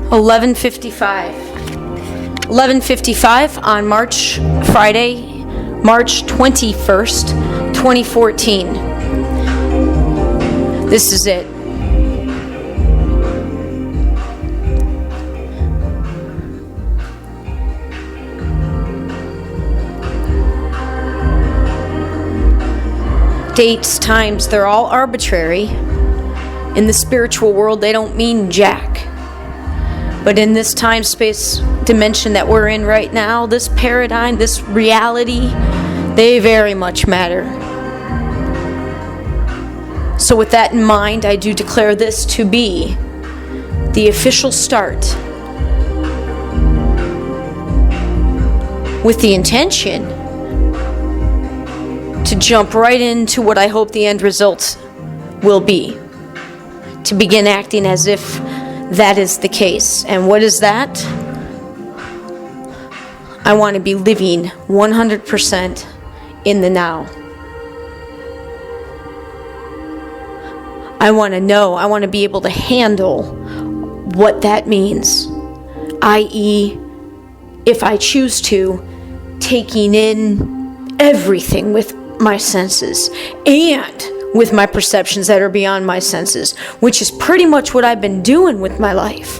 11:55 on Friday, March 21st, 2014. This is it. Dates, times, they're all arbitrary. In the spiritual world, they don't mean jack. But in this time, space, dimension that we're in right now, this paradigm, this reality, they very much matter. So with that in mind, I do declare this to be the official start, with the intention to jump right into what I hope the end result will be. To begin acting as if that is the case. And what is that? I want to be living 100% in the now. I want to know, I want to be able to handle what that means. i.e., if I choose to, taking in everything with my senses and with my perceptions that are beyond my senses, which is pretty much what I've been doing with my life.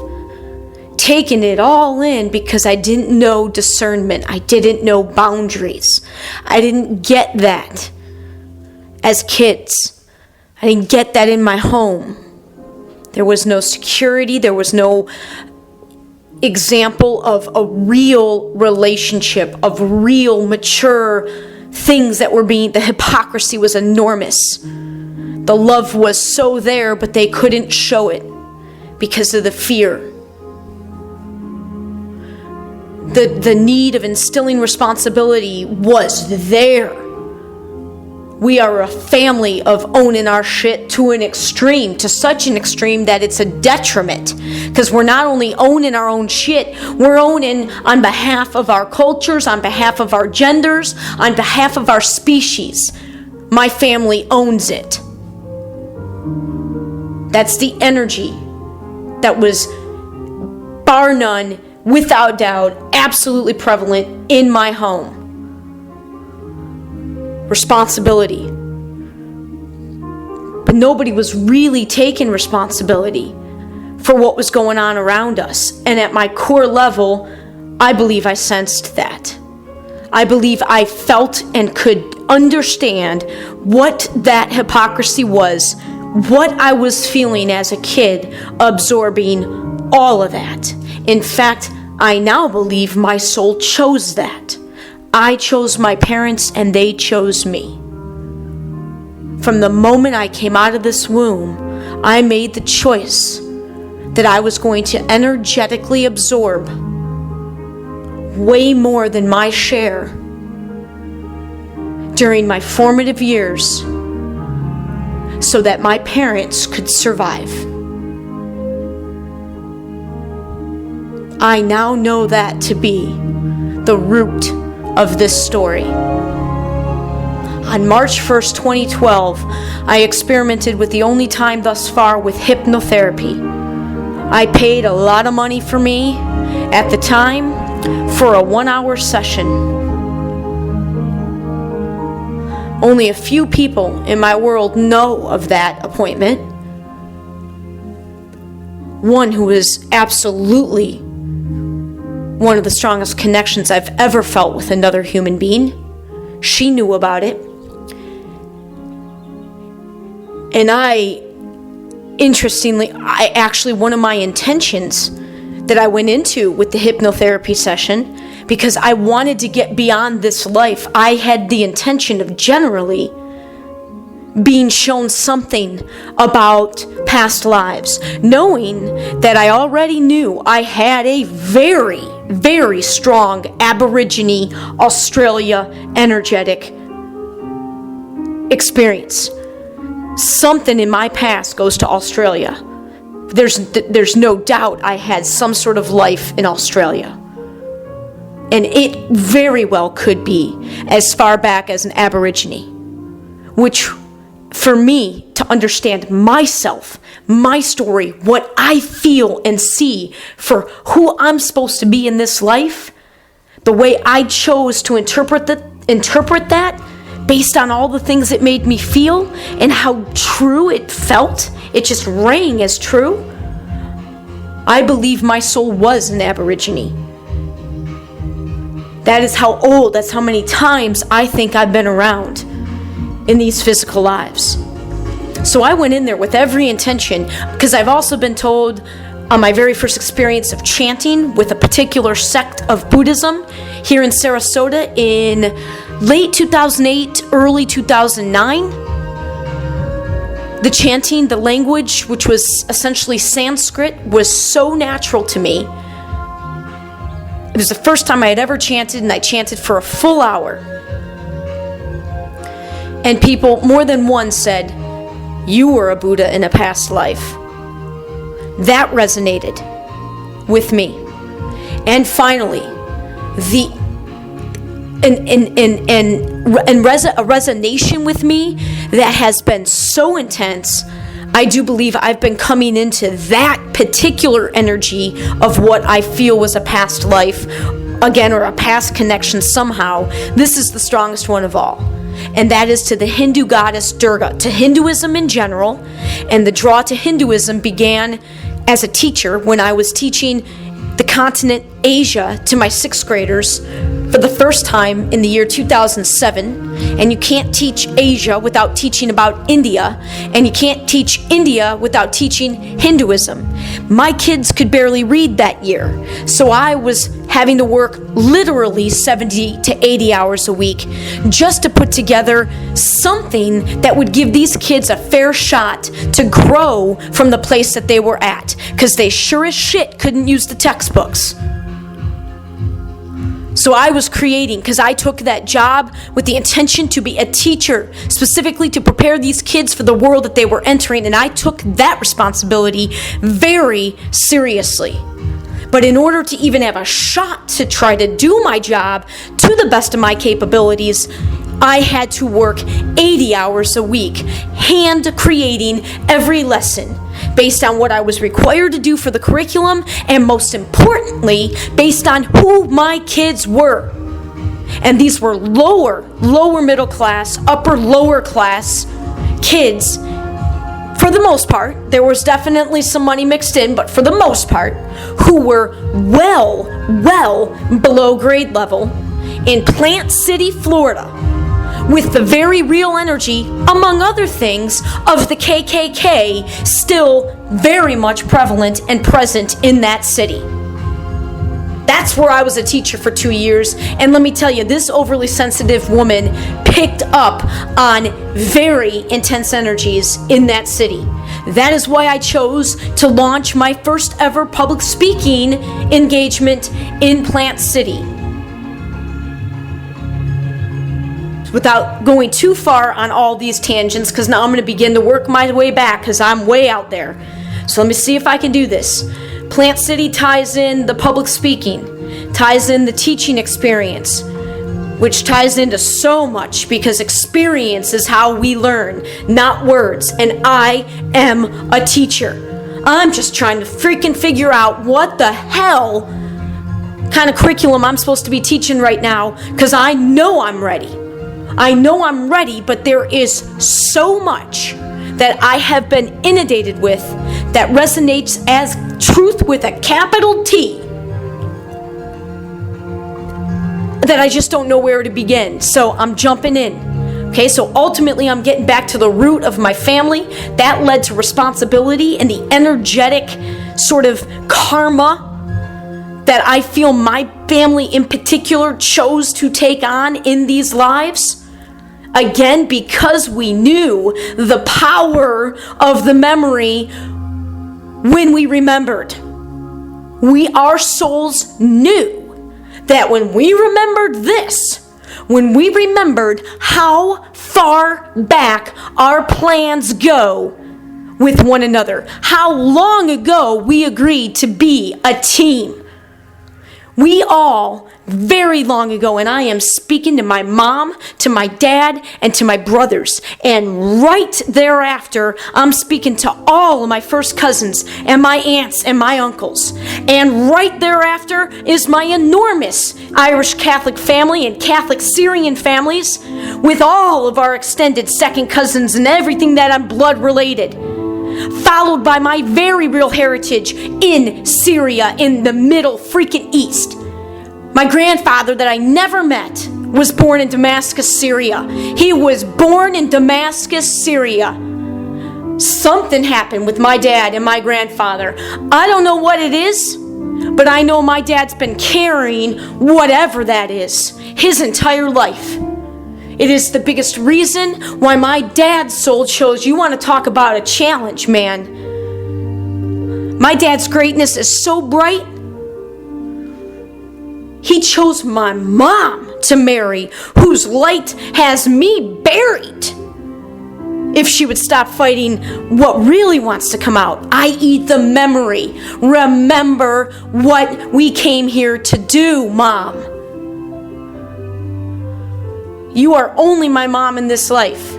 Taking it all in because I didn't know discernment. I didn't know boundaries. I didn't get that as kids. I didn't get that in my home. There was no security. There was no example of a real relationship, of real mature things that were the hypocrisy was enormous. The love was so there, but they couldn't show it because of the fear. The need of instilling responsibility was there. We are a family of owning our shit to an extreme, to such an extreme that it's a detriment. Because we're not only owning our own shit, we're owning on behalf of our cultures, on behalf of our genders, on behalf of our species. My family owns it. That's the energy that was, bar none, without doubt, absolutely prevalent in my home. Responsibility. But nobody was really taking responsibility for what was going on around us. And at my core level, I believe I sensed that. I believe I felt and could understand what that hypocrisy was, what I was feeling as a kid, absorbing all of that. In fact, I now believe my soul chose that. I chose my parents and they chose me. From the moment I came out of this womb, I made the choice that I was going to energetically absorb way more than my share during my formative years so that my parents could survive. I now know that to be the root of this story. On March 1st, 2012, I experimented with the only time thus far with hypnotherapy. I paid a lot of money for me at the time for a 1-hour session. Only a few people in my world know of that appointment. One who is absolutely one of the strongest connections I've ever felt with another human being. She knew about it. And interestingly, one of my intentions that I went into with the hypnotherapy session, because I wanted to get beyond this life, I had the intention of generally being shown something about past lives, knowing that I already knew I had a very, very strong Aborigine Australia energetic experience. Something in my past goes to Australia. There's no doubt I had some sort of life in Australia. And it very well could be as far back as an Aborigine, which for me to understand myself, my story, what I feel and see for who I'm supposed to be in this life, the way I chose to interpret that based on all the things it made me feel and how true it felt, it just rang as true. I believe my soul was an Aborigine. That is how old, that's how many times I think I've been around in these physical lives. So I went in there with every intention, because I've also been told on my very first experience of chanting with a particular sect of Buddhism here in Sarasota in late 2008, early 2009. The chanting, the language, which was essentially Sanskrit, was so natural to me. It was the first time I had ever chanted, and I chanted for a full hour. And people, more than one, said, "You were a Buddha in a past life." That resonated with me. And finally, a resonation with me that has been so intense. I do believe I've been coming into that particular energy of what I feel was a past life, again, or a past connection somehow. This is the strongest one of all. And that is to the Hindu goddess Durga, to Hinduism in general. And the draw to Hinduism began as a teacher when I was teaching the continent Asia to my 6th graders for the first time in the year 2007. And you can't teach Asia without teaching about India, and you can't teach India without teaching Hinduism. My kids could barely read that year, so I was having to work literally 70 to 80 hours a week just to put together something that would give these kids a fair shot to grow from the place that they were at, because they sure as shit couldn't use the textbooks. So I was creating, because I took that job with the intention to be a teacher, specifically to prepare these kids for the world that they were entering, and I took that responsibility very seriously. But in order to even have a shot to try to do my job to the best of my capabilities, I had to work 80 hours a week, hand creating every lesson, based on what I was required to do for the curriculum, and most importantly, based on who my kids were. And these were lower middle class, lower class kids. For the most part, there was definitely some money mixed in, but for the most part, who were well below grade level in Plant City, Florida, with the very real energy, among other things, of the KKK still very much prevalent and present in that city. That's where I was a teacher for 2 years, and let me tell you, this overly sensitive woman picked up on very intense energies in that city. That is why I chose to launch my first ever public speaking engagement in Plant City. Without going too far on all these tangents, because now I'm going to begin to work my way back, because I'm way out there. So let me see if I can do this. Plant City ties in the public speaking, ties in the teaching experience, which ties into so much, because experience is how we learn, not words. And I am a teacher. I'm just trying to freaking figure out what the hell kind of curriculum I'm supposed to be teaching right now, because I know I'm ready. I know I'm ready, but there is so much that I have been inundated with that resonates as truth with a capital T, that I just don't know where to begin. So I'm jumping in. Okay, so ultimately I'm getting back to the root of my family. That led to responsibility and the energetic sort of karma that I feel my family in particular chose to take on in these lives. Again, because we knew the power of the memory when we remembered. Our souls knew that when we remembered this, when we remembered how far back our plans go with one another, how long ago we agreed to be a team. We all very long ago, and I am speaking to my mom, to my dad, and to my brothers. And right thereafter, I'm speaking to all of my first cousins and my aunts and my uncles. And right thereafter is my enormous Irish Catholic family and Catholic Syrian families, with all of our extended second cousins and everything that I'm blood related. Followed by my very real heritage in Syria, in the Middle freaking East. My grandfather that I never met was born in Damascus, Syria. He was born in Damascus, Syria. Something happened with my dad and my grandfather. I don't know what it is, but I know my dad's been carrying whatever that is his entire life. It is the biggest reason why my dad's soul chose. You want to talk about a challenge, man. My dad's greatness is so bright. He chose my mom to marry, whose light has me buried. If she would stop fighting what really wants to come out, i.e. the memory. Remember what we came here to do, Mom. You are only my mom in this life.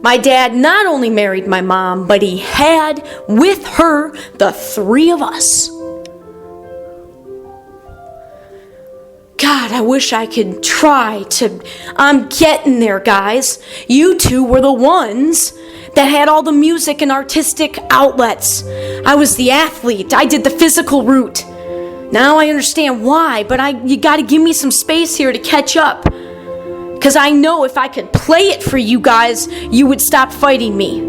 My dad not only married my mom, but he had with her the three of us. God, I wish I could try to... I'm getting there, guys. You two were the ones that had all the music and artistic outlets. I was the athlete. I did the physical route. Now I understand why, but you got to give me some space here to catch up. Because I know if I could play it for you guys, you would stop fighting me.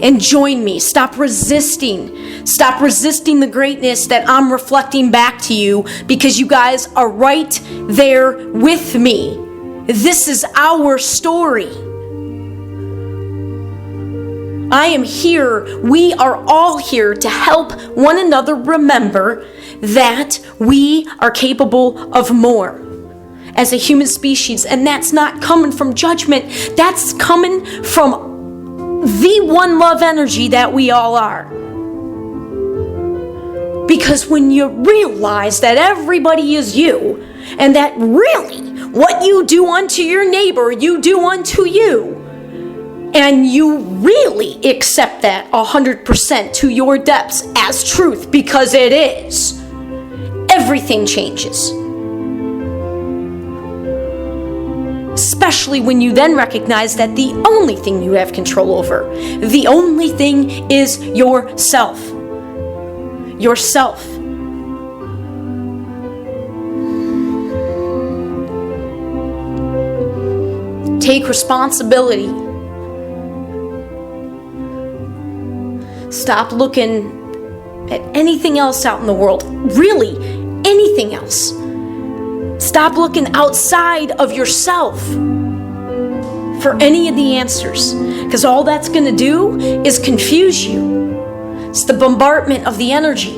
And join me. Stop resisting. Stop resisting the greatness that I'm reflecting back to you, because you guys are right there with me. This is our story. I am here. We are all here to help one another remember that we are capable of more as a human species, and that's not coming from judgment. That's coming from the one love energy that we all are. Because when you realize that everybody is you, and that really what you do unto your neighbor, you do unto you, and you really accept that 100% to your depths as truth, because it is, everything changes. Especially when you then recognize that the only thing you have control over, the only thing is yourself. Yourself. Take responsibility. Stop looking at anything else out in the world. Really, anything else. Stop looking outside of yourself for any of the answers, because all that's going to do is confuse you. It's the bombardment of the energy.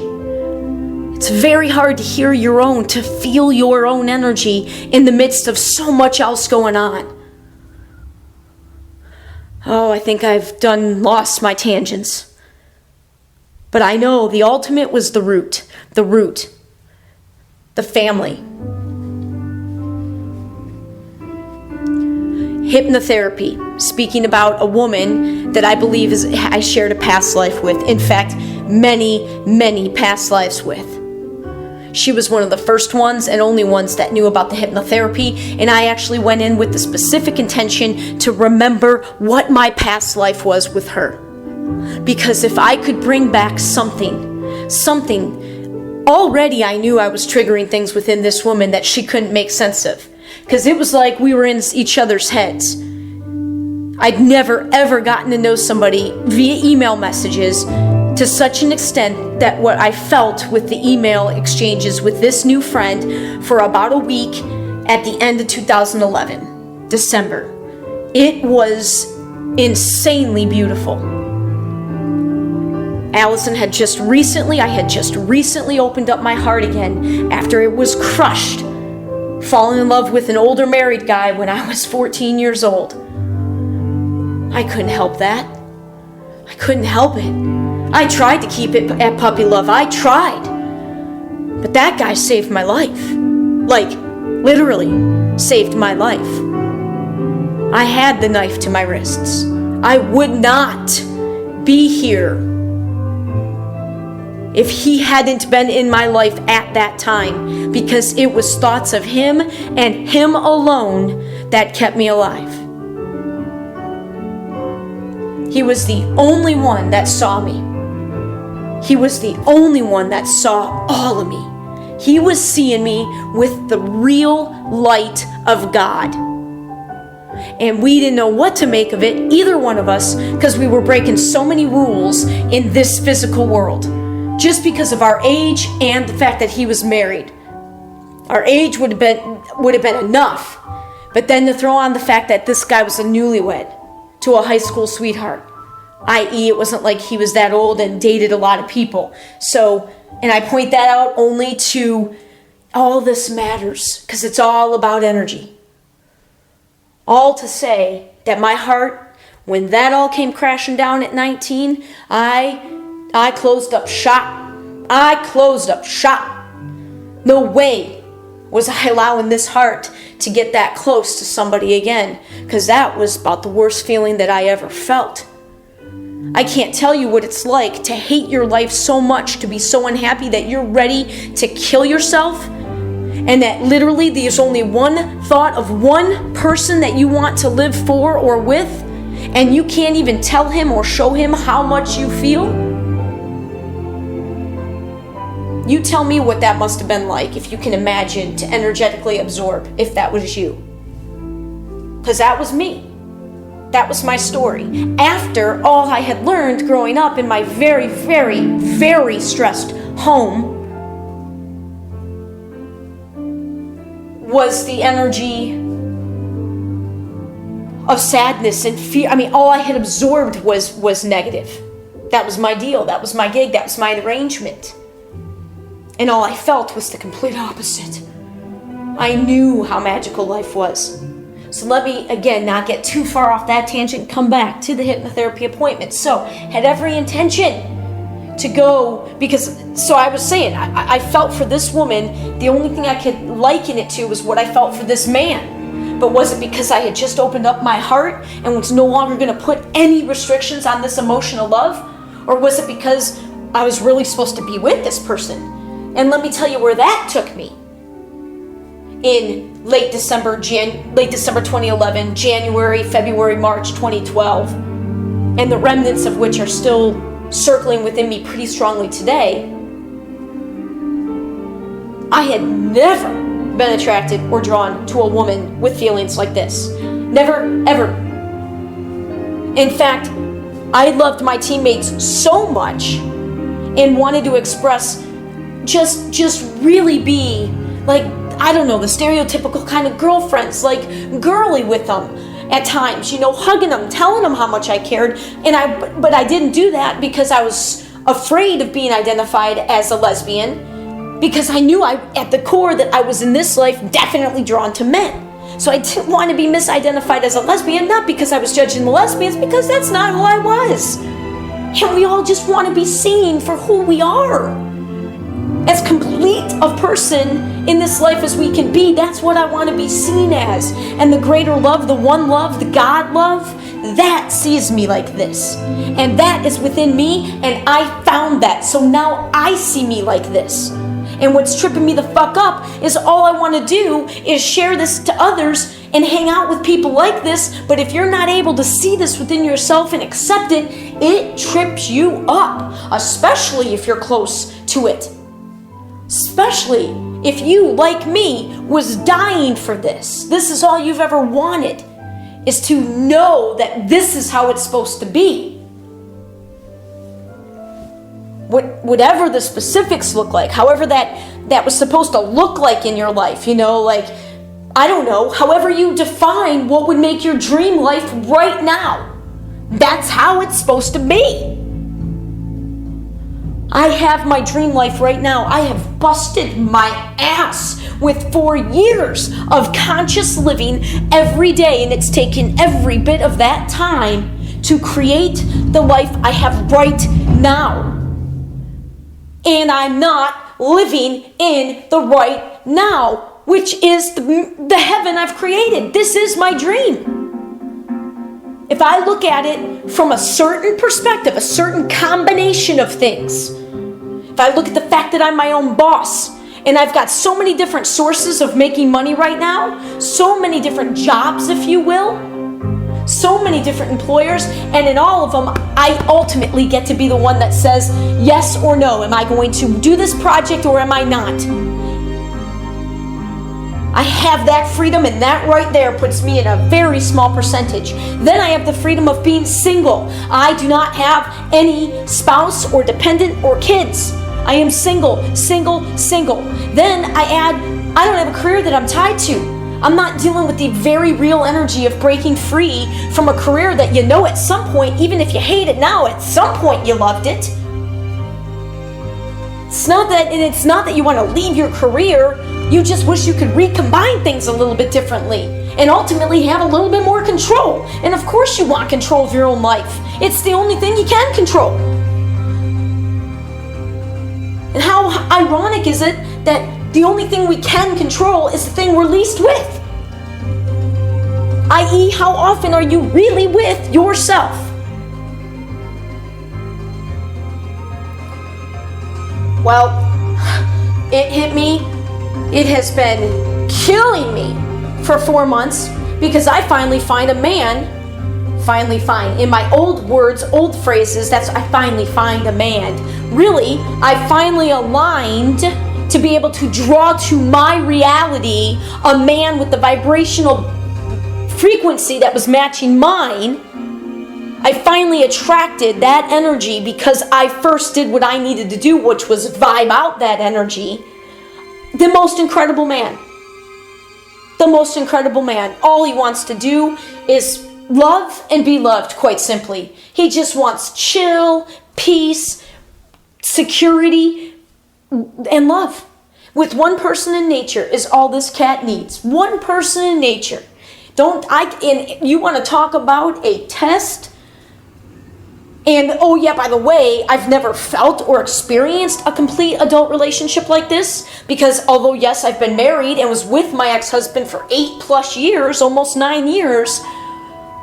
It's very hard to hear your own, to feel your own energy in the midst of so much else going on. Oh, I think I've lost my tangents. But I know the ultimate was the root, the family. Hypnotherapy, speaking about a woman that I believe I shared a past life with. In fact, many, many past lives with. She was one of the first ones and only ones that knew about the hypnotherapy, and I actually went in with the specific intention to remember what my past life was with her. Because if I could bring back something, already I knew I was triggering things within this woman that she couldn't make sense of. Because it was like we were in each other's heads. I'd never ever gotten to know somebody via email messages to such an extent that what I felt with the email exchanges with this new friend for about a week at the end of 2011, December. It was insanely beautiful. Alyson had just recently opened up my heart again after it was crushed, falling in love with an older married guy when I was 14 years old. I couldn't help that. I couldn't help it. I tried to keep it at puppy love. I tried. But that guy saved my life. Like, literally saved my life. I had the knife to my wrists. I would not be here if he hadn't been in my life at that time, because it was thoughts of him and him alone that kept me alive. He was the only one that saw me. He was the only one that saw all of me. He was seeing me with the real light of God. And we didn't know what to make of it, either one of us, because we were breaking so many rules in this physical world. Just because of our age and the fact that he was married. Our age would have been enough. But then to throw on the fact that this guy was a newlywed to a high school sweetheart. I.e., it wasn't like he was that old and dated a lot of people. So, and I point that out only to all this matters, because it's all about energy. All to say that my heart, when that all came crashing down at 19, I closed up shop. I closed up shop. No way was I allowing this heart to get that close to somebody again, because that was about the worst feeling that I ever felt. I can't tell you what it's like to hate your life so much, to be so unhappy that you're ready to kill yourself, and that literally there's only one thought of one person that you want to live for or with, and you can't even tell him or show him how much you feel. You tell me what that must have been like, if you can imagine, to energetically absorb, if that was you. Because that was me. That was my story. After all I had learned growing up in my very, very, very stressed home was the energy of sadness and fear. I mean, all I had absorbed was negative. That was my deal. That was my gig. That was my arrangement. And all I felt was the complete opposite. I knew how magical life was. So let me, again, not get too far off that tangent, come back to the hypnotherapy appointment. So, had every intention to go, because, so I was saying, I felt for this woman, the only thing I could liken it to was what I felt for this man. But was it because I had just opened up my heart and was no longer going to put any restrictions on this emotional love? Or was it because I was really supposed to be with this person? And let me tell you where that took me. In late December 2011, January, February, March 2012, and the remnants of which are still circling within me pretty strongly today, I had never been attracted or drawn to a woman with feelings like this. Never, ever. In fact, I loved my teammates so much and wanted to express, just really be like, I don't know, the stereotypical kind of girlfriends, like girly with them at times, you know, hugging them, telling them how much I cared. But I didn't do that because I was afraid of being identified as a lesbian, because I knew at the core that I was in this life definitely drawn to men. So I didn't want to be misidentified as a lesbian, not because I was judging the lesbians, because that's not who I was. And we all just want to be seen for who we are. As complete a person in this life as we can be, that's what I want to be seen as. And the greater love, the one love, the God love, that sees me like this. And that is within me, and I found that. So now I see me like this. And what's tripping me the fuck up is all I want to do is share this to others and hang out with people like this. But if you're not able to see this within yourself and accept it, it trips you up, especially if you're close to it. Especially if you, like me, was dying for this. This is all you've ever wanted, is to know that this is how it's supposed to be. Whatever the specifics look like, however that was supposed to look like in your life, you know, like, I don't know, however you define what would make your dream life right now. That's how it's supposed to be. I have my dream life right now. I have busted my ass with 4 years of conscious living every day, and it's taken every bit of that time to create the life I have right now. And I'm not living in the right now, which is the heaven I've created. This is my dream. If I look at it from a certain perspective, a certain combination of things, if I look at the fact that I'm my own boss, and I've got so many different sources of making money right now, so many different jobs, if you will, so many different employers, and in all of them, I ultimately get to be the one that says yes or no. Am I going to do this project or am I not? I have that freedom, and that right there puts me in a very small percentage. Then I have the freedom of being single. I do not have any spouse or dependent or kids. I am single, single, single. Then I add, I don't have a career that I'm tied to. I'm not dealing with the very real energy of breaking free from a career that you know at some point, even if you hate it now, at some point you loved it. It's not that you want to leave your career. You just wish you could recombine things a little bit differently and ultimately have a little bit more control. And of course you want control of your own life. It's the only thing you can control. And how ironic is it that the only thing we can control is the thing we're least with? I.e., how often are you really with yourself? Well, it hit me. It has been killing me for 4 months because I finally find a man. In my old words, old phrases, that's I finally find a man. Really, I finally aligned to be able to draw to my reality a man with the vibrational frequency that was matching mine. I finally attracted that energy because I first did what I needed to do, which was vibe out that energy. The most incredible man. The most incredible man. All he wants to do is love and be loved, quite simply. He just wants chill, peace, security, and love. With one person in nature is all this cat needs. One person in nature. And you want to talk about a test? And oh yeah, by the way, I've never felt or experienced a complete adult relationship like this, because although yes, I've been married and was with my ex-husband for 8+ years, almost 9 years,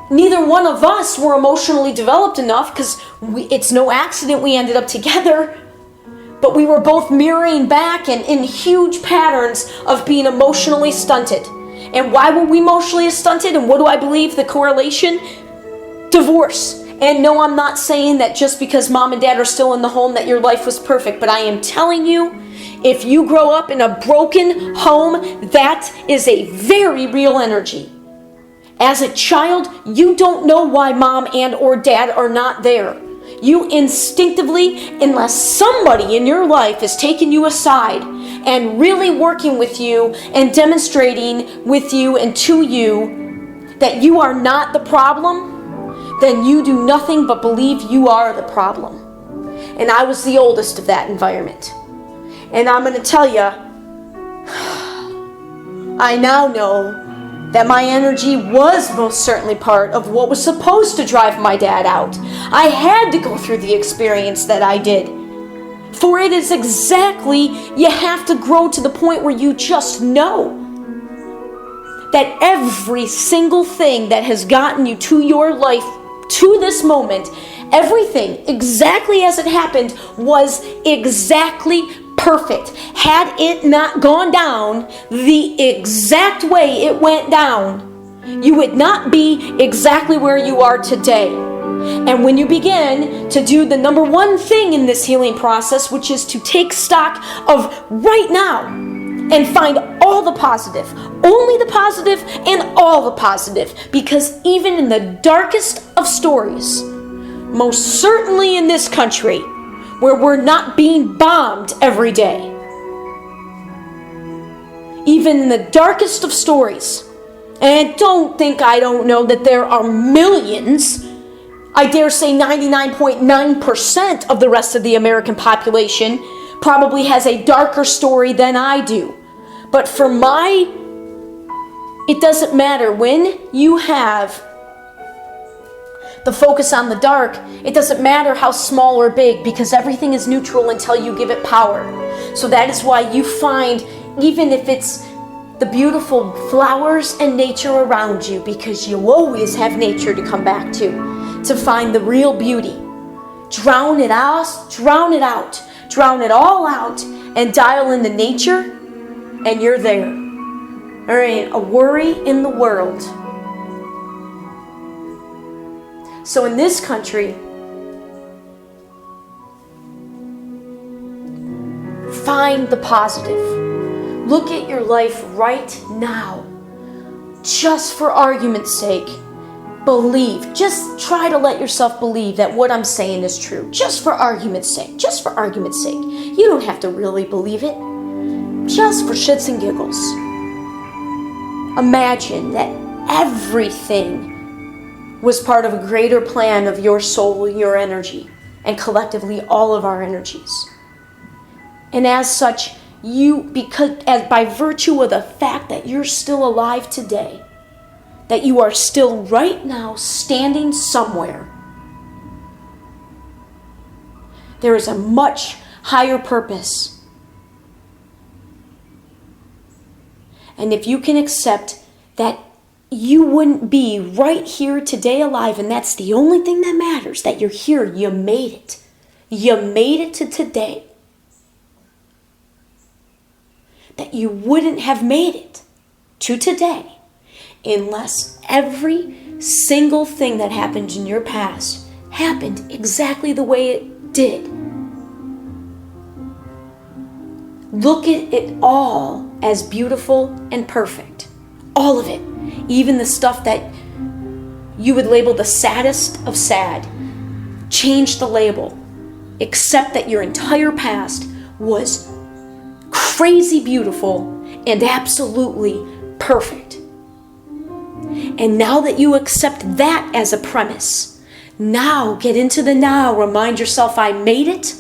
neither one of us were emotionally developed enough, because it's no accident we ended up together, but we were both mirroring back and in huge patterns of being emotionally stunted. And why were we emotionally stunted? And what do I believe the correlation? Divorce. And no, I'm not saying that just because mom and dad are still in the home that your life was perfect, but I am telling you, if you grow up in a broken home, that is a very real energy. As a child, you don't know why mom and or dad are not there. You instinctively, unless somebody in your life is taking you aside and really working with you and demonstrating with you and to you that you are not the problem, then you do nothing but believe you are the problem. And I was the oldest of that environment. And I'm going to tell you, I now know that my energy was most certainly part of what was supposed to drive my dad out. I had to go through the experience that I did. For it is exactly, you have to grow to the point where you just know that every single thing that has gotten you to your life, to this moment, everything exactly as it happened was exactly perfect. Had it not gone down the exact way it went down, you would not be exactly where you are today. And when you begin to do the number one thing in this healing process, which is to take stock of right now and find all the positive, only the positive and all the positive, because even in the darkest of stories, most certainly in this country, where we're not being bombed every day, even in the darkest of stories, and don't think I don't know that there are millions, I dare say 99.9% of the rest of the American population probably has a darker story than I do. But for it doesn't matter. When you have the focus on the dark, it doesn't matter how small or big, because everything is neutral until you give it power. So that is why you find, even if it's the beautiful flowers and nature around you, because you always have nature to come back to find the real beauty. Drown it out, drown it all out, and dial into nature, and you're there. There ain't a worry in the world. So in this country, find the positive. Look at your life right now. Just for argument's sake, believe. Just try to let yourself believe that what I'm saying is true. Just for argument's sake. Just for argument's sake. You don't have to really believe it. Just for shits and giggles. Imagine that everything was part of a greater plan of your soul, your energy, and collectively all of our energies. And as such, by virtue of the fact that you're still alive today, that you are still right now standing somewhere, there is a much higher purpose. And if you can accept that you wouldn't be right here today alive, and that's the only thing that matters, that you're here, you made it. You made it to today. That you wouldn't have made it to today unless every single thing that happened in your past happened exactly the way it did. Look at it all as beautiful and perfect. All of it. Even the stuff that you would label the saddest of sad. Change the label. Accept that your entire past was crazy beautiful and absolutely perfect. And now that you accept that as a premise, now get into the now. Remind yourself, I made it.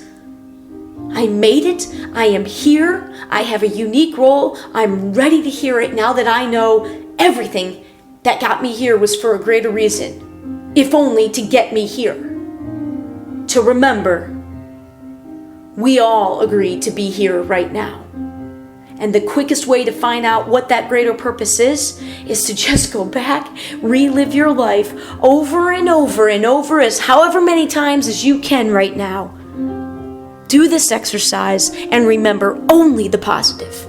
I made it. I am here. I have a unique role. I'm ready to hear it now that I know everything that got me here was for a greater reason, if only to get me here. To remember, we all agree to be here right now. And the quickest way to find out what that greater purpose is to just go back, relive your life over and over and over, as however many times as you can right now. Do this exercise and remember only the positive.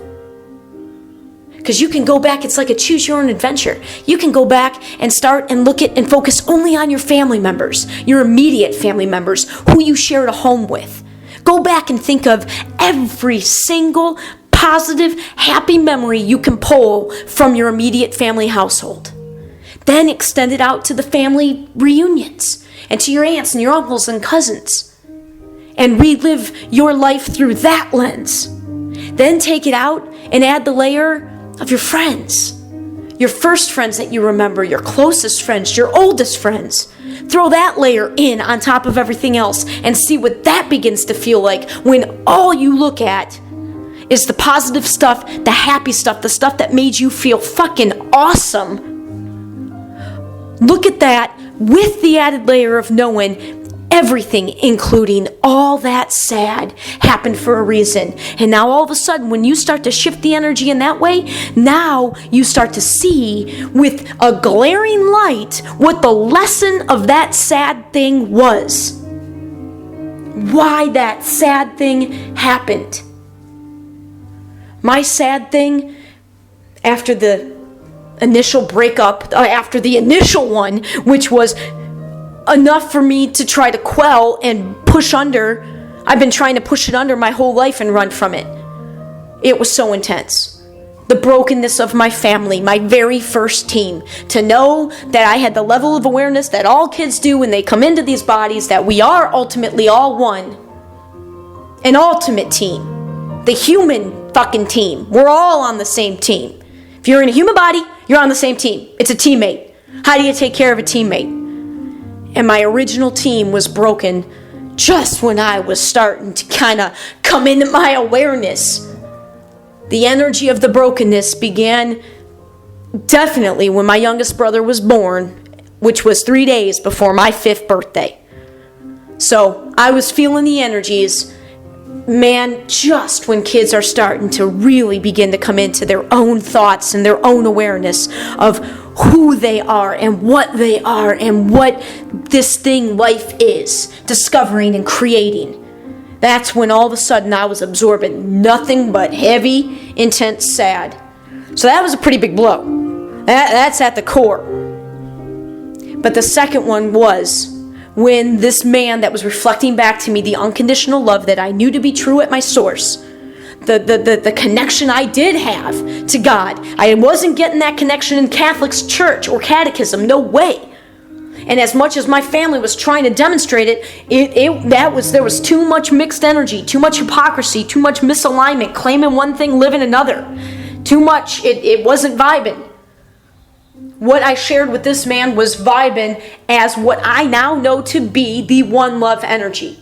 Because you can go back, it's like a choose your own adventure. You can go back and start and look at and focus only on your family members, your immediate family members, who you shared a home with. Go back and think of every single positive, happy memory you can pull from your immediate family household. Then extend it out to the family reunions and to your aunts and your uncles and cousins. And relive your life through that lens. Then take it out and add the layer of your friends. Your first friends that you remember, your closest friends, your oldest friends. Throw that layer in on top of everything else and see what that begins to feel like when all you look at is the positive stuff, the happy stuff, the stuff that made you feel fucking awesome. Look at that with the added layer of knowing everything, including all that sad, happened for a reason. And now all of a sudden, when you start to shift the energy in that way, now you start to see with a glaring light what the lesson of that sad thing was. Why that sad thing happened. My sad thing, after the initial breakup, after the initial one, which was enough for me to try to quell and push under. I've been trying to push it under my whole life and run from it. It was so intense. The brokenness of my family, my very first team. To know that I had the level of awareness that all kids do when they come into these bodies, that we are ultimately all one. An ultimate team. The human fucking team. We're all on the same team. If you're in a human body, you're on the same team. It's a teammate. How do you take care of a teammate? And my original team was broken just when I was starting to kind of come into my awareness. The energy of the brokenness began definitely when my youngest brother was born, which was 3 days before my 5th birthday. So I was feeling the energies. Man, just when kids are starting to really begin to come into their own thoughts and their own awareness of who they are and what this thing life is, discovering and creating. That's when all of a sudden I was absorbing nothing but heavy, intense, sad. So that was a pretty big blow. That's at the core. But the second one was when this man that was reflecting back to me the unconditional love that I knew to be true at my source, the connection I did have to God. I wasn't getting that connection in Catholic's church or catechism, no way. And as much as my family was trying to demonstrate there was too much mixed energy, too much hypocrisy, too much misalignment, claiming one thing, living another. Too much, it wasn't vibing. What I shared with this man was vibing as what I now know to be the one love energy.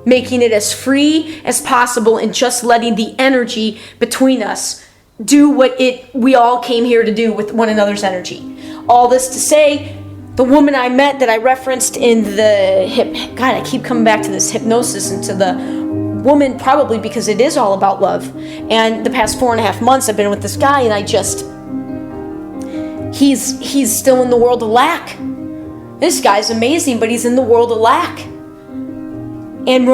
Making it as free as possible and just letting the energy between us do what we all came here to do with one another's energy. All this to say, the woman I met that I referenced in the God, I keep coming back to this hypnosis and to the woman, probably because it is all about love. And the past 4.5 months I've been with this guy, and I just, he's still in the world of lack. This guy's amazing, but he's in the world of lack. And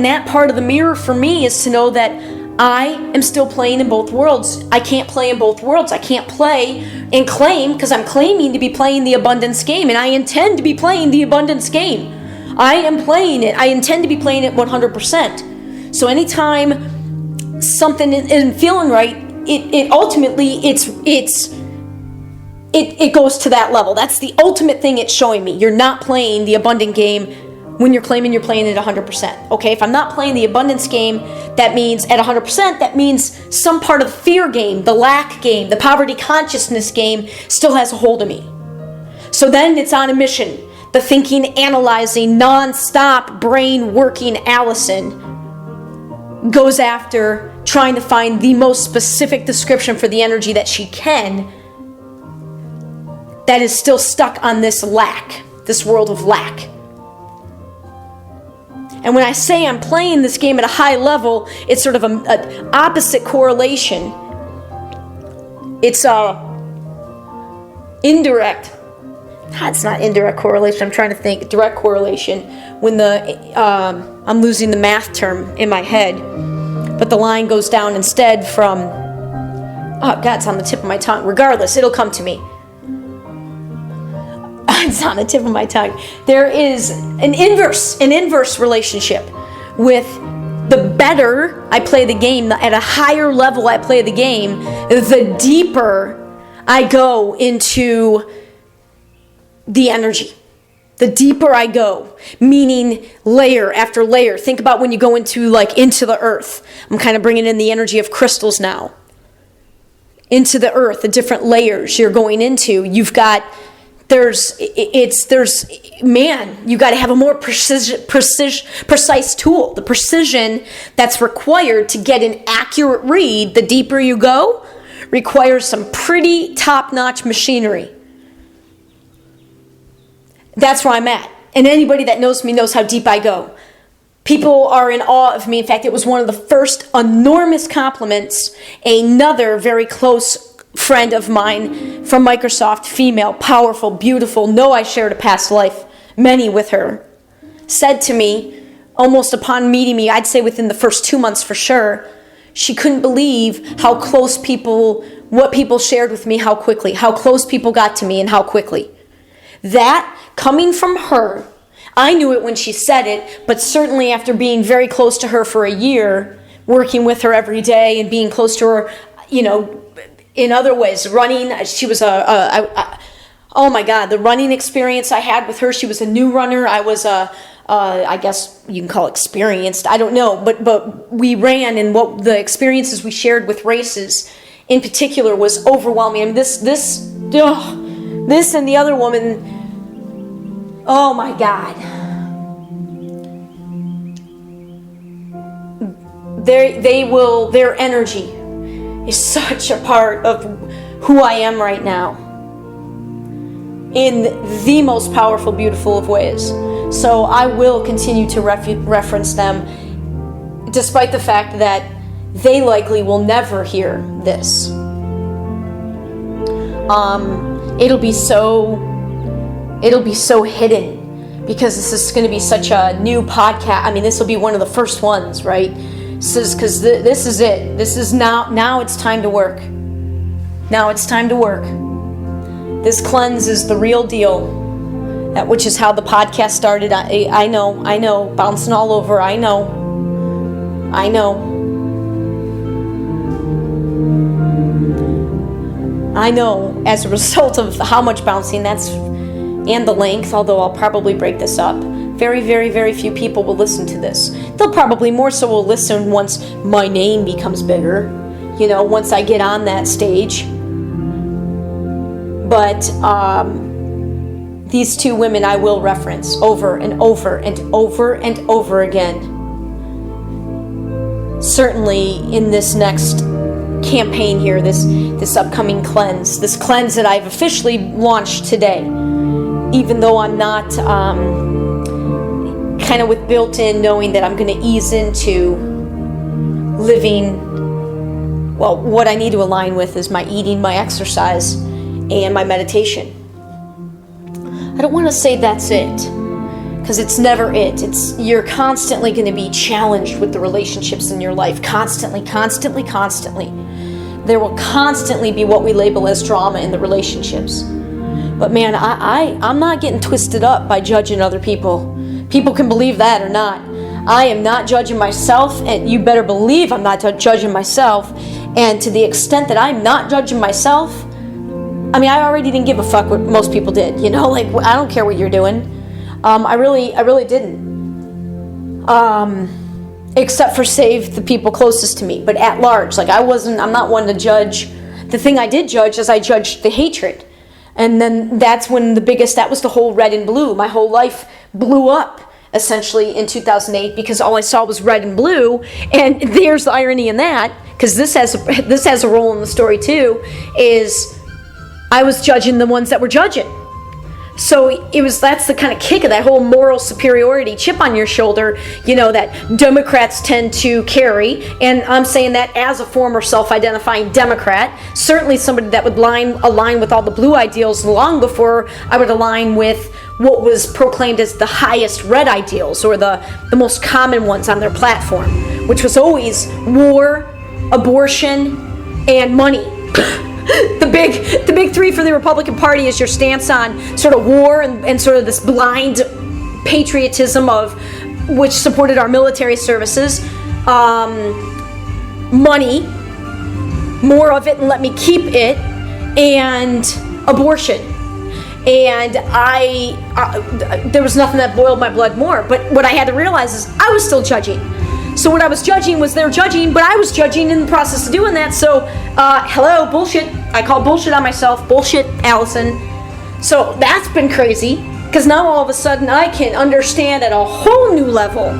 that part of the mirror for me is to know that I am still playing in both worlds. I can't play in both worlds. I can't play and claim, because I'm claiming to be playing the abundance game, and I intend to be playing the abundance game. I am playing it. I intend to be playing it 100%. So anytime something isn't feeling right, it ultimately it goes to that level. That's the ultimate thing it's showing me. You're not playing the abundant game when you're claiming you're playing it 100%. Okay, if I'm not playing the abundance game, that means at 100%, that means some part of the fear game, the lack game, the poverty consciousness game still has a hold of me. So then it's on a mission. The thinking, analyzing, non-stop brain working Alyson goes after trying to find the most specific description for the energy that she can that is still stuck on this lack, this world of lack. And when I say I'm playing this game at a high level, it's sort of an opposite correlation. It's indirect. It's not indirect correlation. I'm trying to think. Direct correlation. When I'm losing the math term in my head, but the line goes down instead from. Oh God, it's on the tip of my tongue. Regardless, it'll come to me. It's on the tip of my tongue. There is an inverse relationship with the better I play the game, at a higher level I play the game, the deeper I go into the energy. The deeper I go, meaning layer after layer. Think about when you go into the earth. I'm kind of bringing in the energy of crystals now. Into the earth, the different layers you're going into. You've got you got to have a more precise tool. The precision that's required to get an accurate read, the deeper you go, requires some pretty top-notch machinery. That's where I'm at. And anybody that knows me knows how deep I go. People are in awe of me. In fact, it was one of the first enormous compliments another very close friend of mine from Microsoft, female, powerful, beautiful, know I shared a past life, many with her, said to me, almost upon meeting me, I'd say within the first 2 months for sure, she couldn't believe how close what people shared with me, how close people got to me and how quickly. That, coming from her, I knew it when she said it, but certainly after being very close to her for a year, working with her every day and being close to her, in other ways, running, she was oh my God, the running experience I had with her, she was a new runner, I was I guess you can call it experienced, I don't know, but we ran, and what the experiences we shared with races in particular was overwhelming. I mean, this and the other woman, oh my God. Their energy is such a part of who I am right now. And I know that there's a lot of people that are going to in the most powerful, beautiful of ways. So I will continue to reference them, despite the fact that they likely will never hear this. It'll be so hidden, because this is going to be such a new podcast. I mean, this will be one of the first ones, right? This is it. This is now it's time to work. Now it's time to work. This cleanse is the real deal, which is how the podcast started. I know, bouncing all over. I know. As a result of how much bouncing and the length, although I'll probably break this up, very, very, very few people will listen to this. They'll probably more so will listen once my name becomes bigger, once I get on that stage. But these two women I will reference over and over and over and over again. Certainly in this next campaign here, this upcoming cleanse, this cleanse that I've officially launched today, even though I'm not kind of with built-in knowing that I'm going to ease into living, well, what I need to align with is my eating, my exercise, and my meditation. I don't want to say that's it, because it's never it. You're constantly going to be challenged with the relationships in your life. Constantly. There will constantly be what we label as drama in the relationships. But man, I'm not getting twisted up by judging other people. People can believe that or not. I am not judging myself, and you better believe I'm not judging myself. And to the extent that I'm not judging myself, I mean, I already didn't give a fuck what most people did. I don't care what you're doing. I really didn't. Except for save the people closest to me. But at large, I'm not one to judge. The thing I did judge is I judged the hatred. And then that's when that was the whole red and blue. My whole life blew up, essentially, in 2008, because all I saw was red and blue. And there's the irony in that, because this has a role in the story too, is I was judging the ones that were judging. So that's the kind of kick of that whole moral superiority chip on your shoulder, that Democrats tend to carry. And I'm saying that as a former self-identifying Democrat, certainly somebody that would align with all the blue ideals long before I would align with what was proclaimed as the highest red ideals, or the most common ones on their platform, which was always war, abortion, and money. The big three for the Republican Party is your stance on sort of war and sort of this blind patriotism of which supported our military services, money, more of it and let me keep it, and abortion. And there was nothing that boiled my blood more. But what I had to realize is I was still judging. So what I was judging was they're judging, but I was judging in the process of doing that. So, hello, bullshit. I call bullshit on myself. Bullshit, Alyson. So that's been crazy, because now all of a sudden I can understand at a whole new level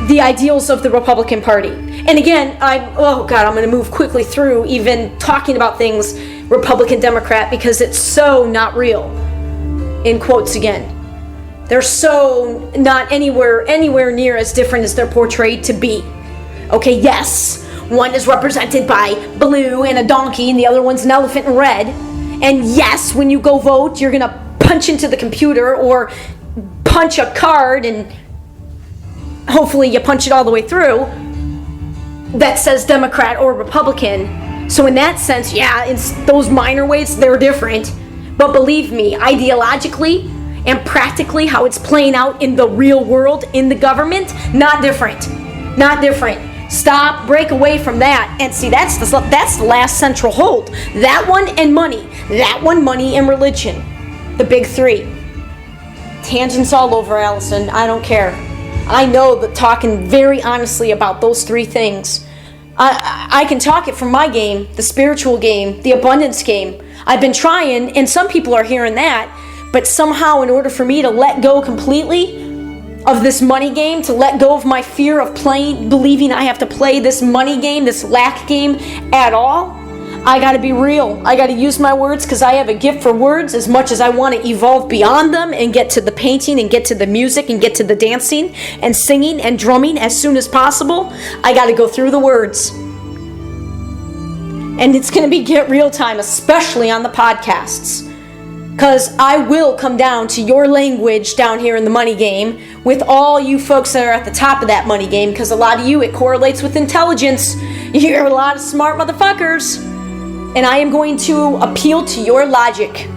the ideals of the Republican Party. And again, I'm going to move quickly through even talking about things Republican, Democrat, because it's so not real, in quotes again. They're so not anywhere near as different as they're portrayed to be. Okay, yes, one is represented by blue and a donkey, and the other one's an elephant in red. And yes, when you go vote, you're gonna punch into the computer or punch a card, and hopefully you punch it all the way through, that says Democrat or Republican. So in that sense, yeah, in those minor ways, they're different. But believe me, ideologically and practically how it's playing out in the real world, in the government, not different. Stop, break away from that. And see, that's the last central hold. That one and money. That one, money and religion. The big three. Tangents all over, Alyson. I don't care. I know that talking very honestly about those three things, I can talk it from my game, the spiritual game, the abundance game. I've been trying, and some people are hearing that, but somehow in order for me to let go completely of this money game, to let go of my fear of believing I have to play this money game, this lack game at all, I got to be real. I got to use my words because I have a gift for words as much as I want to evolve beyond them and get to the painting and get to the music and get to the dancing and singing and drumming as soon as possible. I got to go through the words. And it's going to be Get Real time, especially on the podcasts. Because I will come down to your language down here in the money game with all you folks that are at the top of that money game, because a lot of you, it correlates with intelligence. You're a lot of smart motherfuckers. And I am going to appeal to your logic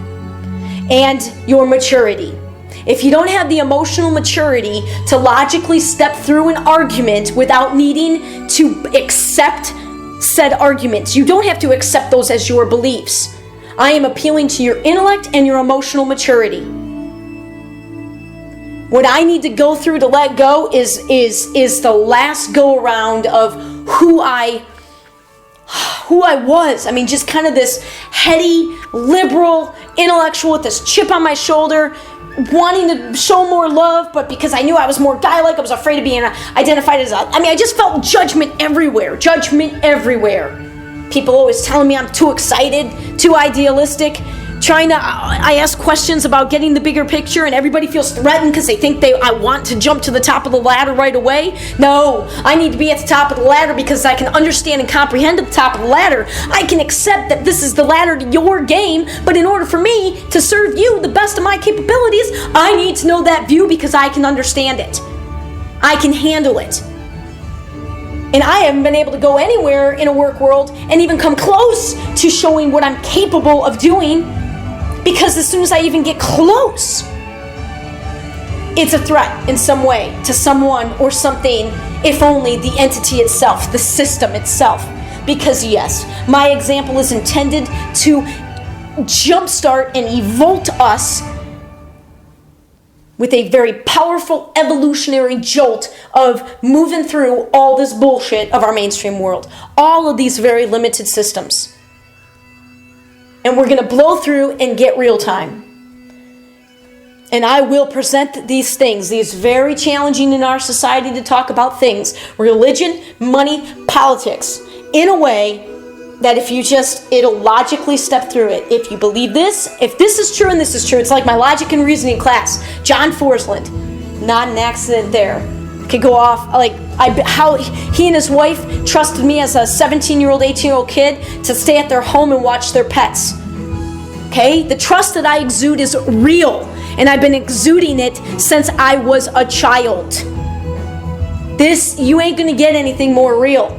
and your maturity. If you don't have the emotional maturity to logically step through an argument without needing to accept said arguments, you don't have to accept those as your beliefs. I am appealing to your intellect and your emotional maturity. What I need to go through to let go is the last go around of who I was. I mean, just kind of this heady, liberal, intellectual with this chip on my shoulder, wanting to show more love, but because I knew I was more guy-like, I was afraid of being identified as I just felt judgment everywhere. People always telling me I'm too excited, too idealistic, I ask questions about getting the bigger picture and everybody feels threatened because they think I want to jump to the top of the ladder right away. No, I need to be at the top of the ladder because I can understand and comprehend at the top of the ladder. I can accept that this is the ladder to your game, but in order for me to serve you the best of my capabilities, I need to know that view because I can understand it. I can handle it. And I haven't been able to go anywhere in a work world and even come close to showing what I'm capable of doing, because as soon as I even get close, it's a threat in some way to someone or something, if only the entity itself, the system itself. Because yes, my example is intended to jumpstart and evolt us with a very powerful evolutionary jolt of moving through all this bullshit of our mainstream world. All of these very limited systems. And we're going to blow through and get real time. And I will present these things, these very challenging in our society to talk about things, religion, money, politics, in a way that if you it'll logically step through it. If you believe this, if this is true and this is true, it's like my logic and reasoning class. John Forsland, not an accident there. Could go off, how he and his wife trusted me as a 17-year-old, 18-year-old kid to stay at their home and watch their pets. Okay? The trust that I exude is real, and I've been exuding it since I was a child. You ain't gonna get anything more real.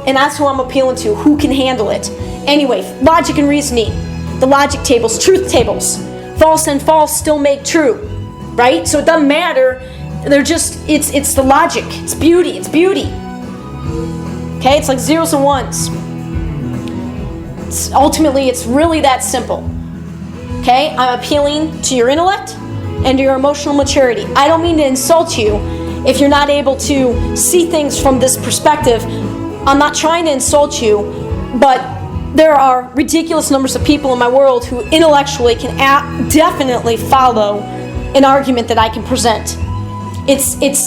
And that's who I'm appealing to, who can handle it. Anyway, logic and reasoning, the logic tables, truth tables. False and false still make true, right? So it doesn't matter. They're just, it's the logic. It's beauty. Okay, it's like zeros and ones. Ultimately, it's really that simple. Okay, I'm appealing to your intellect and to your emotional maturity. I don't mean to insult you if you're not able to see things from this perspective. I'm not trying to insult you, but there are ridiculous numbers of people in my world who intellectually can definitely follow an argument that I can present.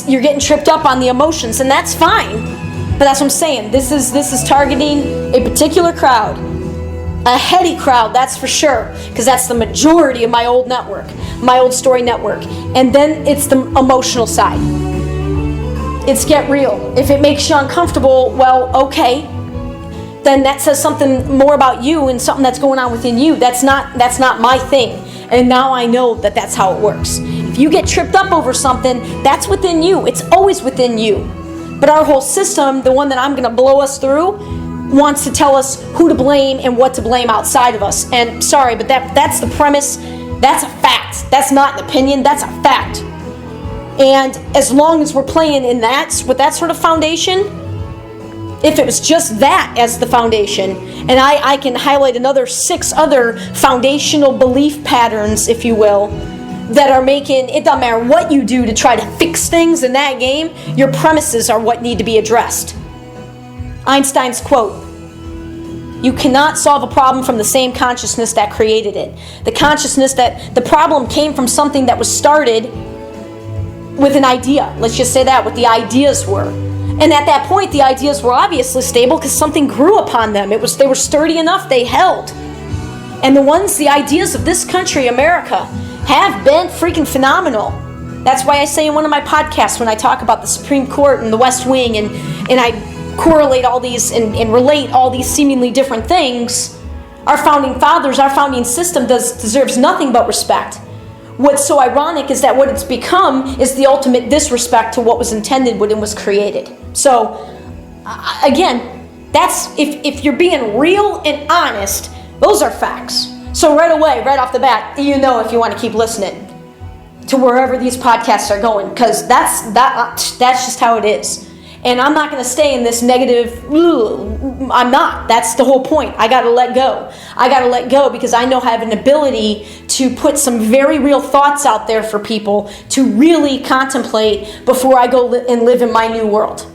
You're getting tripped up on the emotions, and that's fine. But that's what I'm saying. This is targeting a particular crowd, a heady crowd, that's for sure, because that's the majority of my old network, my old story network. And then it's the emotional side. It's get real. If it makes you uncomfortable, well, okay. Then that says something more about you and something that's going on within you. That's not my thing. And now I know that that's how it works. If you get tripped up over something, that's within you. It's always within you. But our whole system, the one that I'm going to blow us through, wants to tell us who to blame and what to blame outside of us. And sorry, but that's the premise. That's a fact. That's not an opinion. That's a fact. And as long as we're playing in that, with that sort of foundation, if it was just that as the foundation, and I can highlight 6 other foundational belief patterns, if you will, that are making, it doesn't matter what you do to try to fix things in that game, your premises are what need to be addressed. Einstein's quote, "You cannot solve a problem from the same consciousness that created it." The consciousness that the problem came from something that was started with an idea. Let's just say that, what the ideas were. And at that point, the ideas were obviously stable because something grew upon them. They were sturdy enough, they held. And the ideas of this country, America, have been freaking phenomenal. That's why I say in one of my podcasts, when I talk about the Supreme Court and the West Wing, and I correlate all these and relate all these seemingly different things, our founding fathers, our founding system deserves nothing but respect. What's so ironic is that what it's become is the ultimate disrespect to what was intended when it was created. So, again, that's if you're being real and honest, those are facts. So right away, right off the bat, you know if you want to keep listening to wherever these podcasts are going, because that's just how it is. And I'm not going to stay in this negative, I'm not. That's the whole point. I got to let go. I got to let go because I know I have an ability to put some very real thoughts out there for people to really contemplate before I go and live in my new world.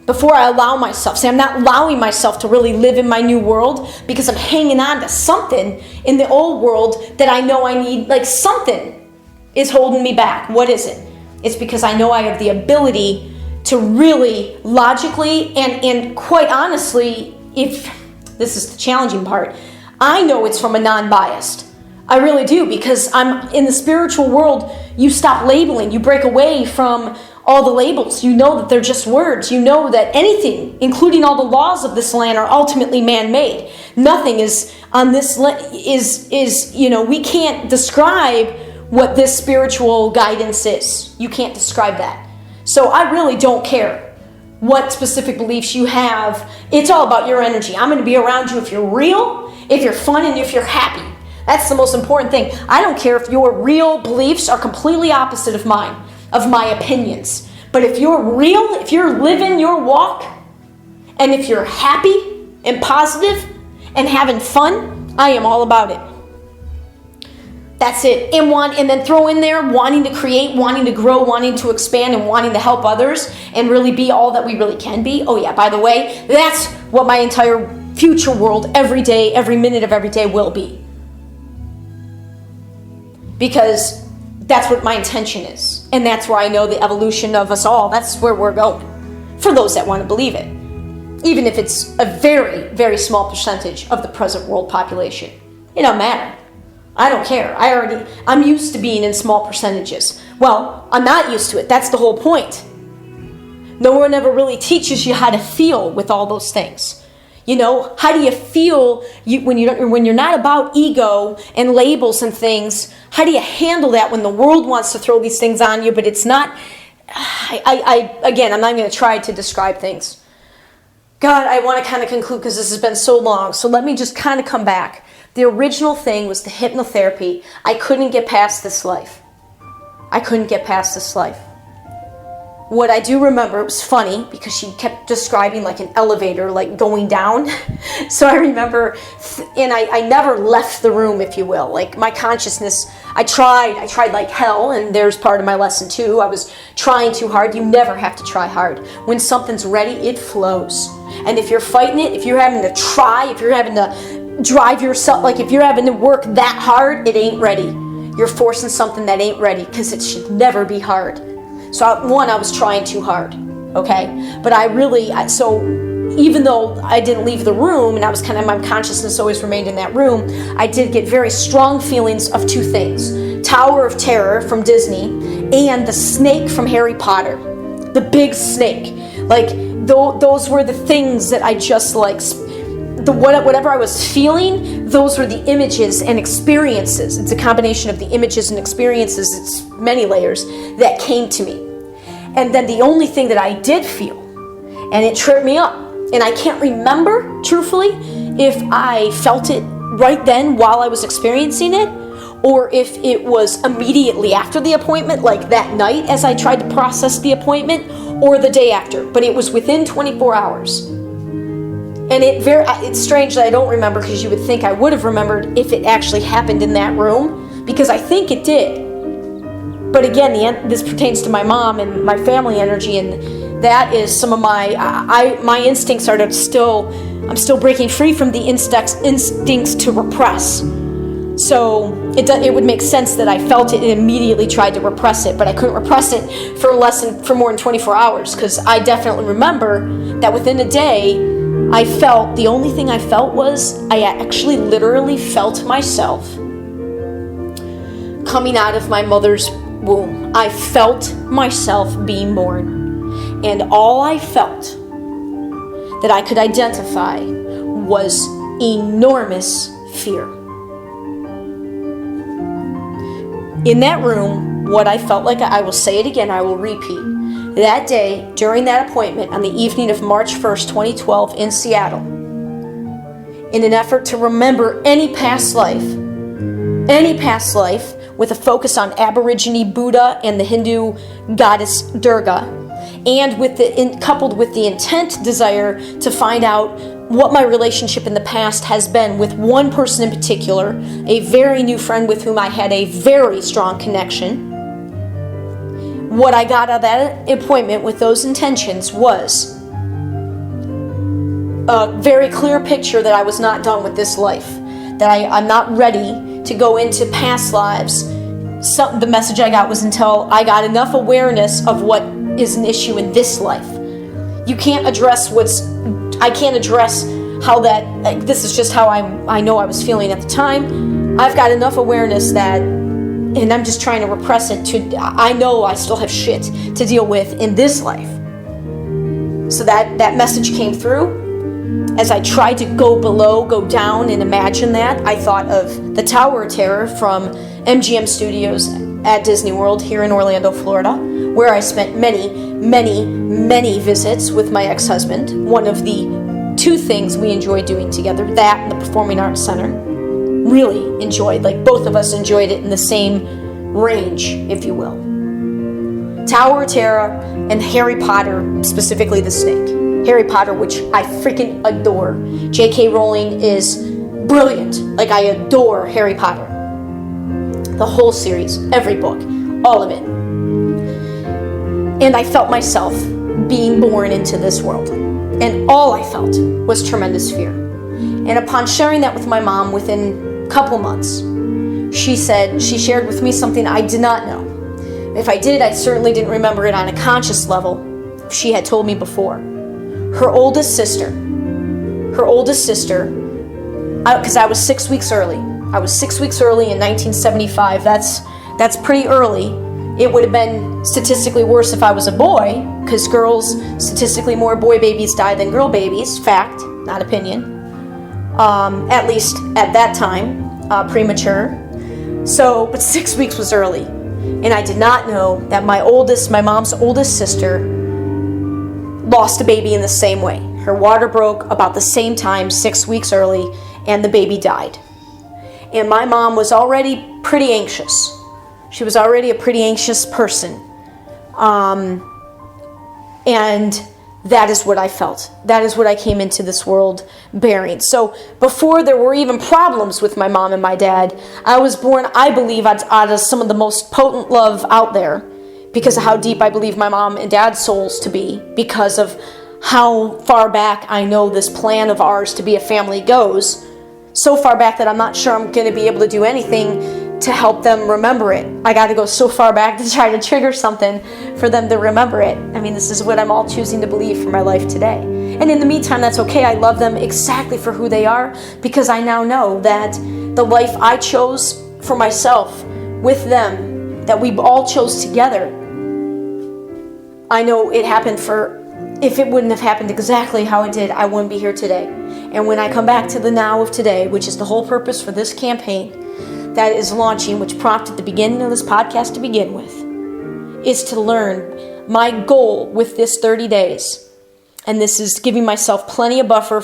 Before I allow myself. See, I'm not allowing myself to really live in my new world because I'm hanging on to something in the old world that I know I need. Like something is holding me back. What is it? It's because I know I have the ability to really logically and quite honestly, if this is the challenging part, I know it's from a non-biased. I really do, because I'm in the spiritual world. You stop labeling. You break away from all the labels. You know that they're just words. You know that anything, including all the laws of this land, are ultimately man-made. Nothing is on this we can't describe what this spiritual guidance is. You can't describe that. So I really don't care what specific beliefs you have. It's all about your energy. I'm going to be around you if you're real, if you're fun, and if you're happy. That's the most important thing. I don't care if your real beliefs are completely opposite of mine, of my opinions. But if you're real, if you're living your walk, and if you're happy and positive and having fun, I am all about it. That's it. And then throw in there wanting to create, wanting to grow, wanting to expand, and wanting to help others and really be all that we really can be. Oh yeah, by the way, that's what my entire future world every day, every minute of every day will be. Because that's what my intention is. And that's where I know the evolution of us all. That's where we're going. For those that want to believe it. Even if it's a very, very small percentage of the present world population. It don't matter. I don't care. I'm used to being in small percentages. Well, I'm not used to it. That's the whole point. No one ever really teaches you how to feel with all those things. You know, how do you feel when you're not about ego and labels and things? How do you handle that when the world wants to throw these things on you, but it's not? Again, I'm not going to try to describe things. God, I want to kind of conclude because this has been so long. So let me just kind of come back. The original thing was the hypnotherapy. I couldn't get past this life. What I do remember, it was funny because she kept describing like an elevator, like going down. So I remember, and I never left the room, if you will. Like my consciousness, I tried like hell, and there's part of my lesson too. I was trying too hard. You never have to try hard. When something's ready, it flows. And if you're fighting it, if you're having to try, if you're having to drive yourself, like if you're having to work that hard, it ain't ready. You're forcing something that ain't ready because it should never be hard. So I was trying too hard, okay? But so even though I didn't leave the room and I was kind of, my consciousness always remained in that room, I did get very strong feelings of two things. Tower of Terror from Disney and the snake from Harry Potter. The big snake. Like, those were the things that I just like, whatever I was feeling, those were the images and experiences. It's a combination of the images and experiences, it's many layers, that came to me. And then the only thing that I did feel, and it tripped me up, and I can't remember, truthfully, if I felt it right then while I was experiencing it, or if it was immediately after the appointment, like that night as I tried to process the appointment, or the day after. But it was within 24 hours. And it's strange that I don't remember, because you would think I would have remembered if it actually happened in that room, because I think it did. But again, this pertains to my mom and my family energy, and that is some of my instincts are I'm still breaking free from the instincts to repress. So it would make sense that I felt it and immediately tried to repress it, but I couldn't repress it for more than 24 hours, because I definitely remember that within a day, the only thing I felt was, I actually literally felt myself coming out of my mother's womb. I felt myself being born. And all I felt that I could identify was enormous fear. In that room, what I felt like, I will say it again, I will repeat. That day, during that appointment on the evening of March 1st, 2012 in Seattle, in an effort to remember any past life with a focus on Aborigine Buddha and the Hindu goddess Durga, and coupled with the intent, desire to find out what my relationship in the past has been with one person in particular, a very new friend with whom I had a very strong connection. What I got out of that appointment with those intentions was a very clear picture that I was not done with this life, that I'm not ready to go into past lives. The message I got was until I got enough awareness of what is an issue in this life. I can't address how this is just how I know I was feeling at the time. I've got enough awareness that, and I'm just trying to repress it I know I still have shit to deal with in this life. So that message came through. As I tried to go down and imagine that, I thought of the Tower of Terror from MGM Studios at Disney World here in Orlando, Florida, where I spent many, many, many visits with my ex-husband. One of the two things we enjoyed doing together, that and the Performing Arts Center. Really enjoyed, both of us enjoyed it in the same range, if you will. Tower of Terror and Harry Potter, specifically the snake. Harry Potter, which I freaking adore. J.K. Rowling is brilliant. I adore Harry Potter. The whole series, every book, all of it. And I felt myself being born into this world. And all I felt was tremendous fear. And upon sharing that with my mom within a couple months, she shared with me something I did not know. If I did, I certainly didn't remember it on a conscious level. She had told me before. Her oldest sister, because I was 6 weeks early. I was 6 weeks early in 1975. That's pretty early. It would have been statistically worse if I was a boy, because girls, statistically more boy babies die than girl babies. Fact, not opinion. At least at that time, premature. But 6 weeks was early. And I did not know that my mom's oldest sister lost a baby in the same way. Her water broke about the same time, 6 weeks early, and the baby died. And my mom was already pretty anxious. She was already a pretty anxious person. And that is what I felt. That is what I came into this world bearing. So before there were even problems with my mom and my dad, I was born, I believe, out of some of the most potent love out there, because of how deep I believe my mom and dad's souls to be, because of how far back I know this plan of ours to be a family goes. So far back that I'm not sure I'm going to be able to do anything to help them remember it. I got to go so far back to try to trigger something for them to remember it. I mean, this is what I'm all choosing to believe for my life today. And in the meantime, that's okay. I love them exactly for who they are, because I now know that the life I chose for myself with them, that we all chose together, I know it happened if it wouldn't have happened exactly how it did, I wouldn't be here today. And when I come back to the now of today, which is the whole purpose for this campaign that is launching, which prompted the beginning of this podcast to begin with, is to learn my goal with this 30 days. And this is giving myself plenty of buffer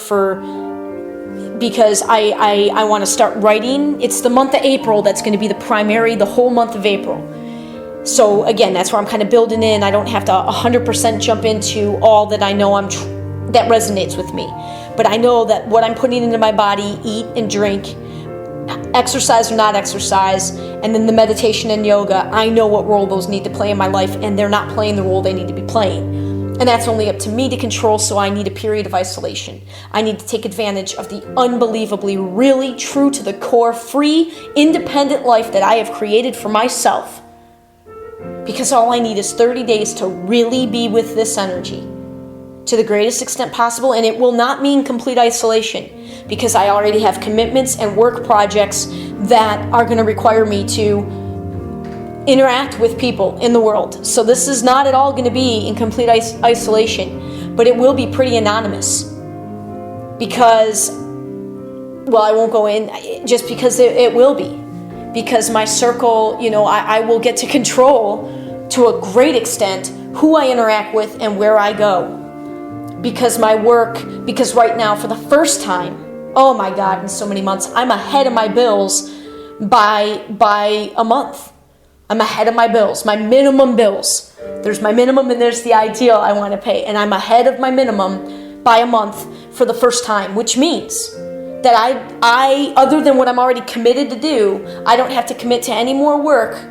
because I want to start writing. It's the month of April that's going to be the whole month of April. So again, that's where I'm kind of building in. I don't have to 100% jump into all that I know that resonates with me. But I know that what I'm putting into my body, eat and drink, exercise or not exercise, and then the meditation and yoga, I know what role those need to play in my life, and they're not playing the role they need to be playing. And that's only up to me to control, so I need a period of isolation. I need to take advantage of the unbelievably, really true to the core, free, independent life that I have created for myself. Because all I need is 30 days to really be with this energy to the greatest extent possible, and it will not mean complete isolation, because I already have commitments and work projects that are going to require me to interact with people in the world. So this is not at all going to be in complete isolation, but it will be pretty anonymous, because, well, I won't go in, just because it will be, because my circle, I will get to control to a great extent who I interact with and where I go, because right now, for the first time, oh my God, in so many months, I'm ahead of my bills by a month. I'm ahead of my bills, my minimum bills. There's my minimum and there's the ideal I want to pay. And I'm ahead of my minimum by a month for the first time, which means that I other than what I'm already committed to do, I don't have to commit to any more work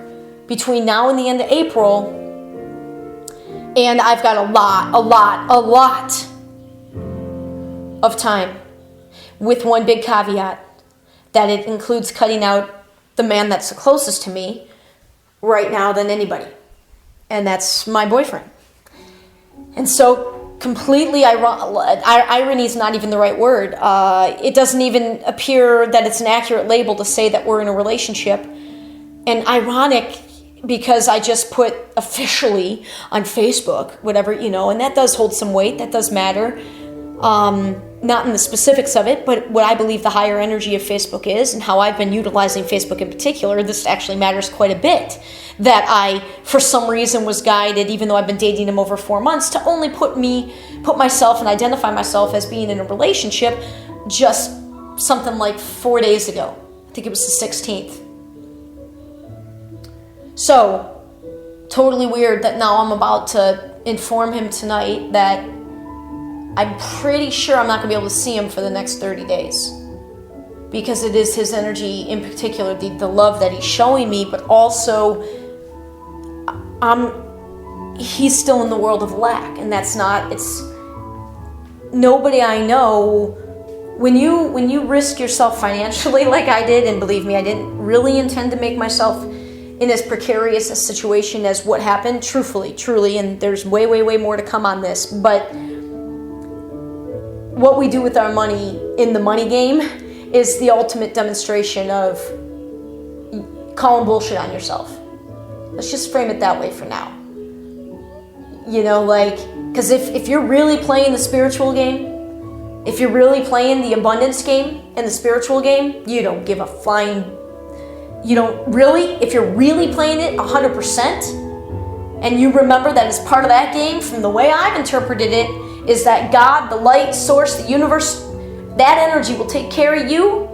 between now and the end of April. And I've got a lot of time, with one big caveat, that it includes cutting out the man that's the closest to me right now than anybody, and that's my boyfriend. And so completely irony is not even the right word. It doesn't even appear that it's an accurate label to say that we're in a relationship. And ironic, because I just put officially on Facebook, whatever, and that does hold some weight, that does matter. Not in the specifics of it, but what I believe the higher energy of Facebook is, and how I've been utilizing Facebook in particular. This actually matters quite a bit, that I, for some reason, was guided, even though I've been dating him over 4 months, to only put myself and identify myself as being in a relationship just something like 4 days ago. I think it was the 16th. So, totally weird that now I'm about to inform him tonight that I'm pretty sure I'm not going to be able to see him for the next 30 days. Because it is his energy, in particular, the love that he's showing me, but also he's still in the world of lack. And that's not, it's nobody I know, when you risk yourself financially like I did, and believe me, I didn't really intend to make myself in as precarious a situation as what happened, truly, and there's way more to come on this, but what we do with our money in the money game is the ultimate demonstration of calling bullshit on yourself. Let's just frame it that way for now. Because if you're really playing the spiritual game, if you're really playing the abundance game and the spiritual game, you don't give a flying, if you're really playing it 100%, and you remember that as part of that game, from the way I've interpreted it, is that God, the light source, the universe, that energy will take care of you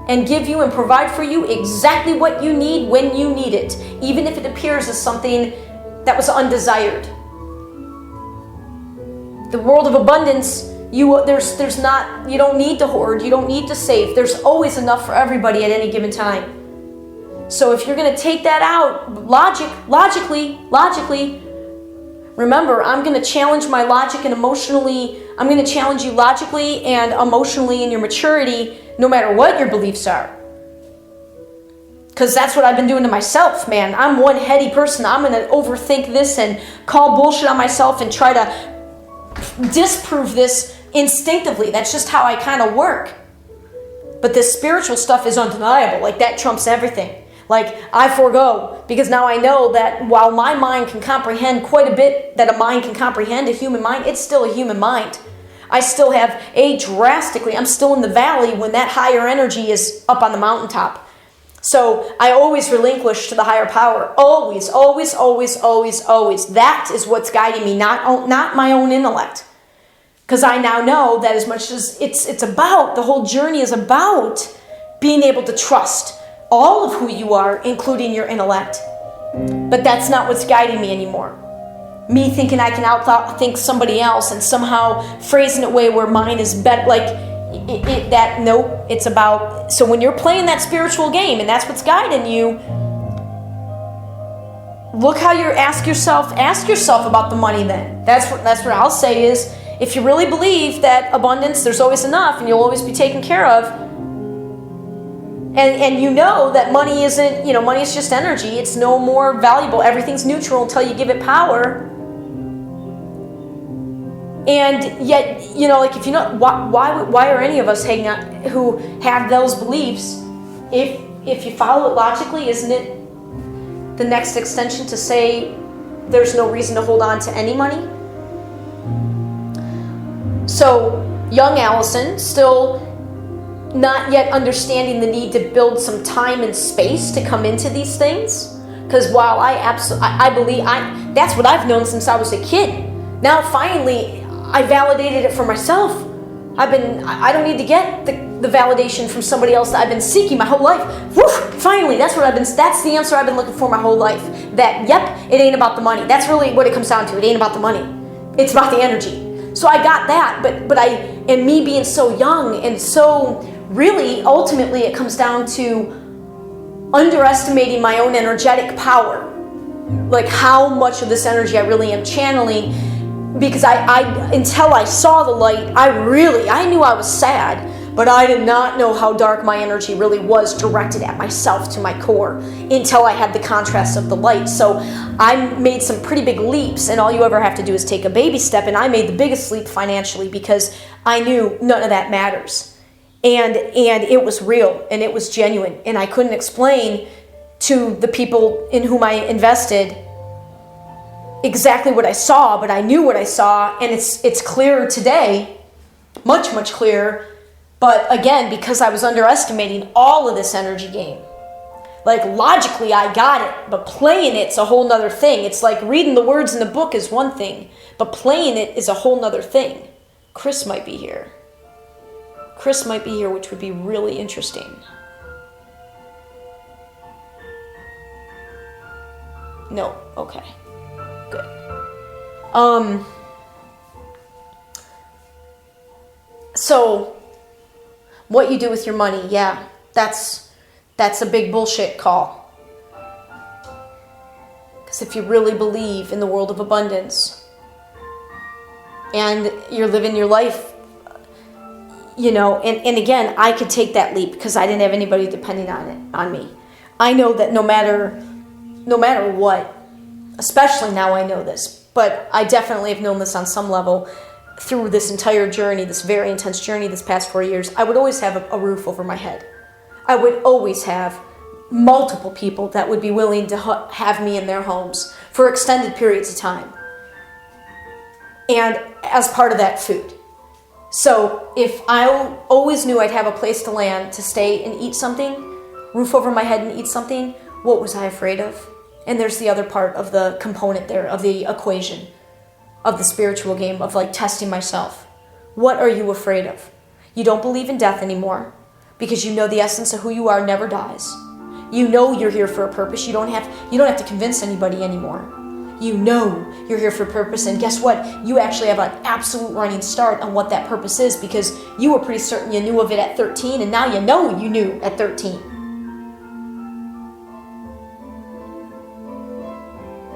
and give you and provide for you exactly what you need when you need it, even if it appears as something that was undesired. The world of abundance, you don't need to hoard, you don't need to save. There's always enough for everybody at any given time. So if you're going to take that out, logically, remember, I'm going to challenge my logic and emotionally, I'm going to challenge you logically and emotionally in your maturity, no matter what your beliefs are. Because that's what I've been doing to myself, man. I'm one heady person. I'm going to overthink this and call bullshit on myself and try to disprove this instinctively. That's just how I kind of work. But this spiritual stuff is undeniable. Like, that trumps everything. Like, I forego, because now I know that while my mind can comprehend quite a bit that a mind can comprehend, a human mind, it's still a human mind. I still have I'm still in the valley when that higher energy is up on the mountaintop. So I always relinquish to the higher power. Always. That is what's guiding me, not my own intellect. Because I now know that as much as it's about, the whole journey is about being able to trust all of who you are, including your intellect. But that's not what's guiding me anymore. Me thinking I can outthink somebody else and somehow phrasing it way where mine is better, it's about, so when you're playing that spiritual game and that's what's guiding you, look how you're, ask yourself about the money then. That's what I'll say is, if you really believe that abundance, there's always enough and you'll always be taken care of, and you know that money isn't, money is just energy. It's no more valuable. Everything's neutral until you give it power. And yet, like, if why are any of us hanging out who have those beliefs? If you follow it logically, isn't it the next extension to say there's no reason to hold on to any money? So, young Alyson, still not yet understanding the need to build some time and space to come into these things. Because while I believe, that's what I've known since I was a kid. Now, finally, I validated it for myself. I don't need to get the validation from somebody else that I've been seeking my whole life. Woo, finally, that's the answer I've been looking for my whole life. That, yep, it ain't about the money. That's really what it comes down to. It ain't about the money. It's about the energy. So I got that, but and me being so young and so really, ultimately, it comes down to underestimating my own energetic power. Like how much of this energy I really am channeling. Because I until I saw the light, I knew I was sad, but I did not know how dark my energy really was directed at myself to my core until I had the contrast of the light. So I made some pretty big leaps, and all you ever have to do is take a baby step, and I made the biggest leap financially because I knew none of that matters. And it was real, and it was genuine, and I couldn't explain to the people in whom I invested exactly what I saw, but I knew what I saw, and it's clearer today, much, much clearer. But again, because I was underestimating all of this energy game. Like logically I got it, but playing it's a whole nother thing. It's like reading the words in the book is one thing, but playing it is a whole nother thing. Chris might be here, which would be really interesting. No, okay. Good. So what you do with your money, yeah, that's a big bullshit call. Because if you really believe in the world of abundance and you're living your life, and again, I could take that leap because I didn't have anybody depending on me. I know that no matter what, especially now I know this, but I definitely have known this on some level through this entire journey, this very intense journey this past 4 years. I would always have a roof over my head. I would always have multiple people that would be willing to have me in their homes for extended periods of time. And as part of that, food. So if I always knew I'd have a place to land, to stay and eat something, roof over my head and eat something, what was I afraid of? And there's the other part of the component there, of the equation, of the spiritual game, of like testing myself. What are you afraid of? You don't believe in death anymore because you know the essence of who you are never dies. You know you're here for a purpose. You don't have to convince anybody anymore. You know you're here for a purpose, and guess what? You actually have an absolute running start on what that purpose is because you were pretty certain you knew of it at 13, and now you know you knew at 13.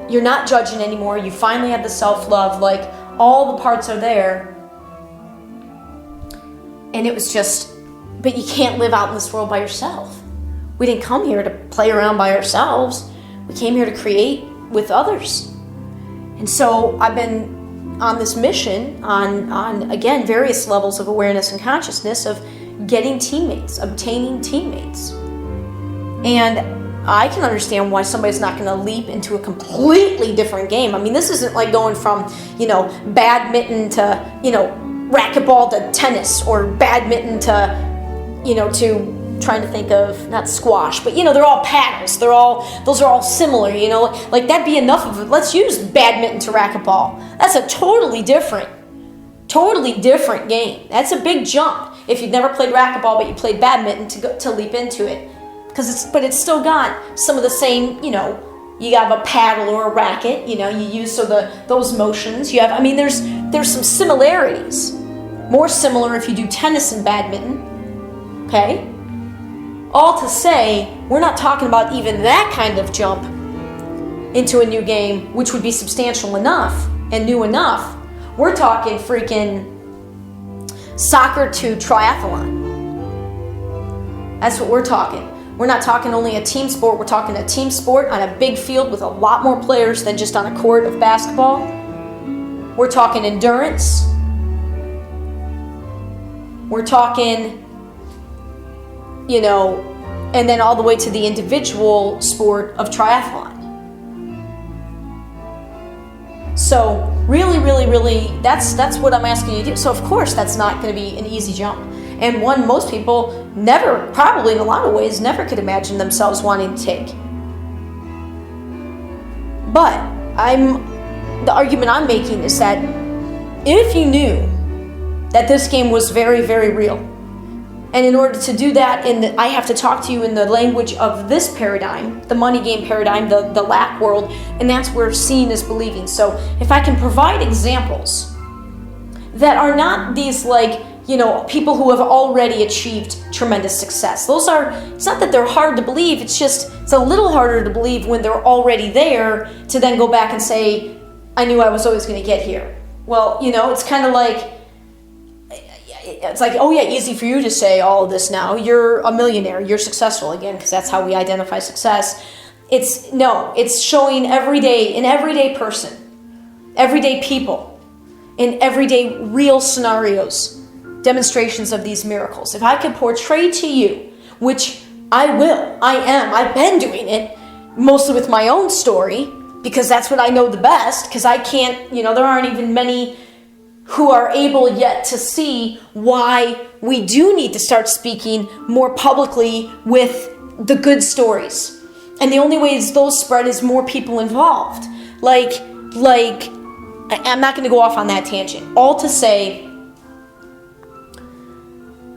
You're not judging anymore. You finally have the self-love. Like, all the parts are there. And it was just, but you can't live out in this world by yourself. We didn't come here to play around by ourselves. We came here to create with others. And so I've been on this mission on again, various levels of awareness and consciousness of getting teammates, obtaining teammates. And I can understand why somebody's not going to leap into a completely different game. I mean, this isn't like going from, badminton to, racquetball to tennis, or badminton to, to trying to think of, not squash, but, they're all paddles. Those are all similar, like that'd be enough of it. Let's use badminton to racquetball. That's a totally different game. That's a big jump. If you've never played racquetball, but you played badminton to leap into it. But it's still got some of the same, you have a paddle or a racket, you use those motions. There's some similarities. More similar if you do tennis and badminton. Okay? All to say, we're not talking about even that kind of jump. into a new game, which would be substantial enough and new enough, we're talking freaking soccer to triathlon. That's what we're talking. We're not talking only a team sport. We're talking a team sport on a big field with a lot more players than just on a court of basketball. We're talking endurance. We're talking, and then all the way to the individual sport of triathlon. So really, really, really, that's what I'm asking you to do. So of course that's not going to be an easy jump. And one most people never, probably in a lot of ways, never could imagine themselves wanting to take. But the argument I'm making is that if you knew that this game was very, very real, and in order to do that, I have to talk to you in the language of this paradigm, the money game paradigm, the lack world, and that's where seeing is believing. So if I can provide examples that are not these people who have already achieved tremendous success. It's not that they're hard to believe, it's a little harder to believe when they're already there to then go back and say, I knew I was always going to get here. Well, it's kind of like, oh yeah, easy for you to say all of this now. You're a millionaire, you're successful, again, because that's how we identify success. It's showing everyday person, everyday people, in everyday real scenarios, demonstrations of these miracles. If I could portray to you, which I've been doing it, mostly with my own story, because that's what I know the best, because I can't, there aren't even many who are able yet to see why we do need to start speaking more publicly with the good stories. And the only ways those spread is more people involved. I'm not going to go off on that tangent. All to say,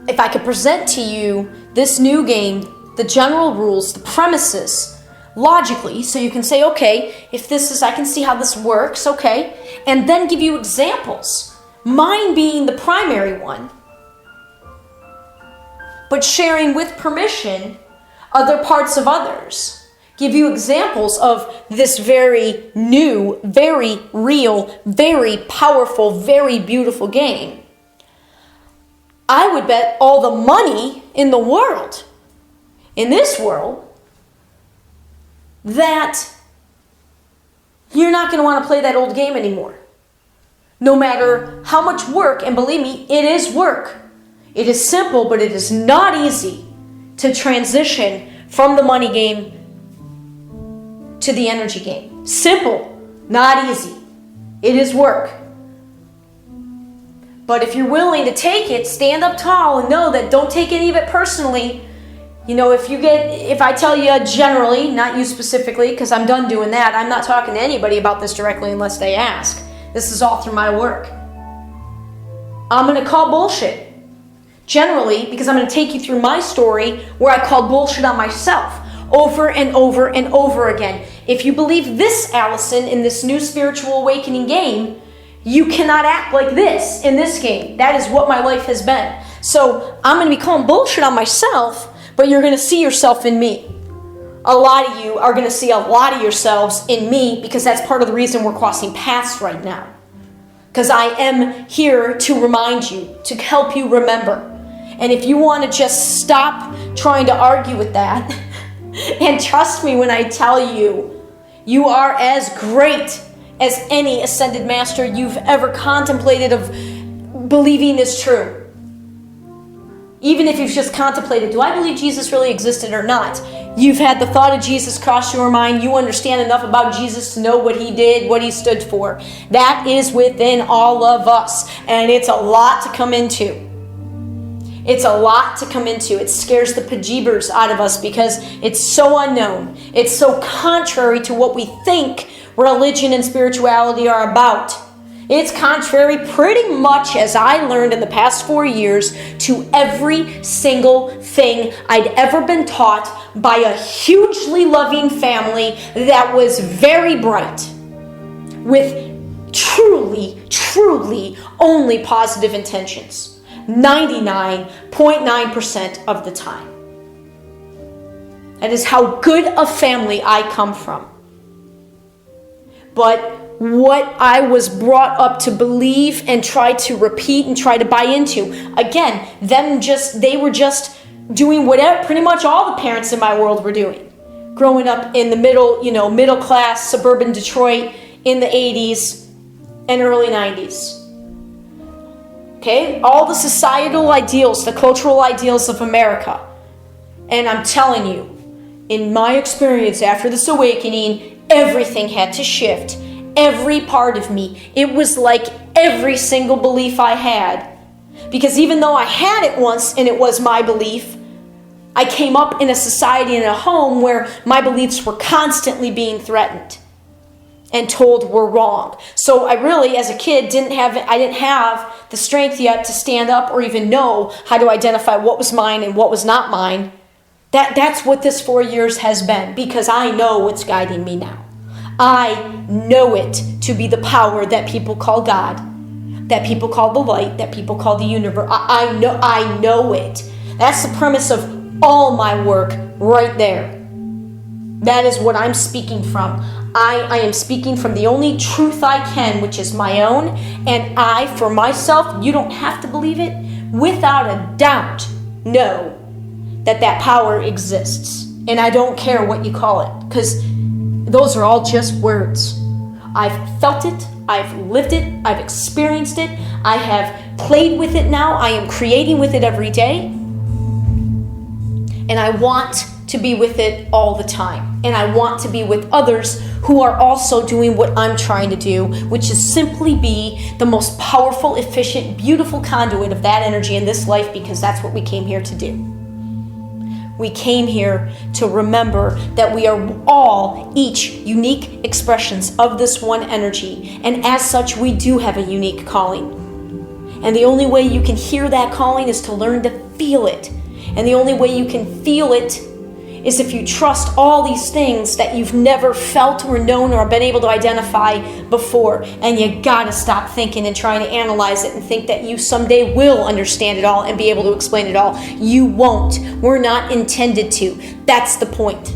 if I could present to you this new game, the general rules, the premises, logically, so you can say, okay, if this is, I can see how this works, okay, and then give you examples. Mine being the primary one, but sharing with permission other parts of others. Give you examples of this very new, very real, very powerful, very beautiful game. I would bet all the money in the world, in this world, that you're not going to want to play that old game anymore. No matter how much work, and believe me, it is work. It is simple, but it is not easy to transition from the money game to the energy game. Simple, not easy. It is work. But if you're willing to take it, stand up tall and know that don't take any of it personally. If I tell you generally, not you specifically, because I'm done doing that, I'm not talking to anybody about this directly unless they ask. This is all through my work. I'm going to call bullshit. Generally, because I'm going to take you through my story where I called bullshit on myself over and over and over again. If you believe this, Alyson, in this new spiritual awakening game, you cannot act like this in this game. That is what my life has been. So I'm going to be calling bullshit on myself, but you're going to see yourself in me. A lot of you are going to see a lot of yourselves in me, because that's part of the reason we're crossing paths right now. Because I am here to remind you, to help you remember. And if you want to just stop trying to argue with that, and trust me when I tell you, you are as great as any ascended master you've ever contemplated of believing is true. Even if you've just contemplated, do I believe Jesus really existed or not? You've had the thought of Jesus cross your mind. You understand enough about Jesus to know what he did, what he stood for. That is within all of us. And it's a lot to come into. It's a lot to come into. It scares the bejeebers out of us because it's so unknown. It's so contrary to what we think religion and spirituality are about. It's contrary pretty much, as I learned in the past 4 years, to every single thing I'd ever been taught by a hugely loving family that was very bright, with truly, truly only positive intentions, 99.9% of the time. That is how good a family I come from. but what I was brought up to believe and try to repeat and try to buy into. Again, they were just doing whatever pretty much all the parents in my world were doing. Growing up in the middle class, suburban Detroit in the 80s and early 90s. Okay? All the societal ideals, the cultural ideals of America. And I'm telling you, in my experience after this awakening, everything had to shift. Every part of me. It was like every single belief I had. Because even though I had it once and it was my belief, I came up in a society and a home where my beliefs were constantly being threatened and told were wrong. So I really, as a kid, didn't have the strength yet to stand up or even know how to identify what was mine and what was not mine. That's what this 4 years has been, because I know what's guiding me now. I know it to be the power that people call God, that people call the light, that people call the universe. I know it. That's the premise of all my work right there. That is what I'm speaking from. I am speaking from the only truth I can, which is my own. And I, for myself, you don't have to believe it, without a doubt, know that power exists. And I don't care what you call it, because those are all just words. I've felt it, I've lived it, I've experienced it, I have played with it now, I am creating with it every day. And I want to be with it all the time. And I want to be with others who are also doing what I'm trying to do, which is simply be the most powerful, efficient, beautiful conduit of that energy in this life, because that's what we came here to do. We came here to remember that we are all each unique expressions of this one energy. And as such, we do have a unique calling. And the only way you can hear that calling is to learn to feel it. And the only way you can feel it is if you trust all these things that you've never felt or known or been able to identify before. And you gotta stop thinking and trying to analyze it and think that you someday will understand it all and be able to explain it all. You won't. We're not intended to. That's the point.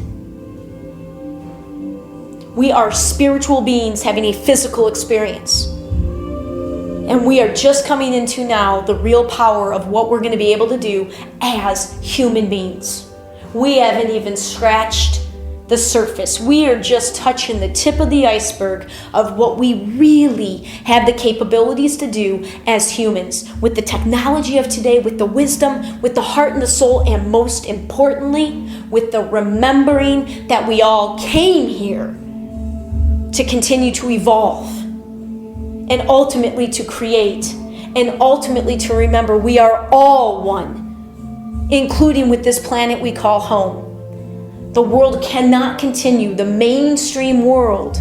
We are spiritual beings having a physical experience. And we are just coming into now the real power of what we're going to be able to do as human beings. We haven't even scratched the surface. We are just touching the tip of the iceberg of what we really have the capabilities to do as humans. With the technology of today, with the wisdom, with the heart and the soul, and most importantly, with the remembering that we all came here to continue to evolve. And ultimately to create, and ultimately to remember we are all one, including with this planet we call home. The world cannot continue, the mainstream world.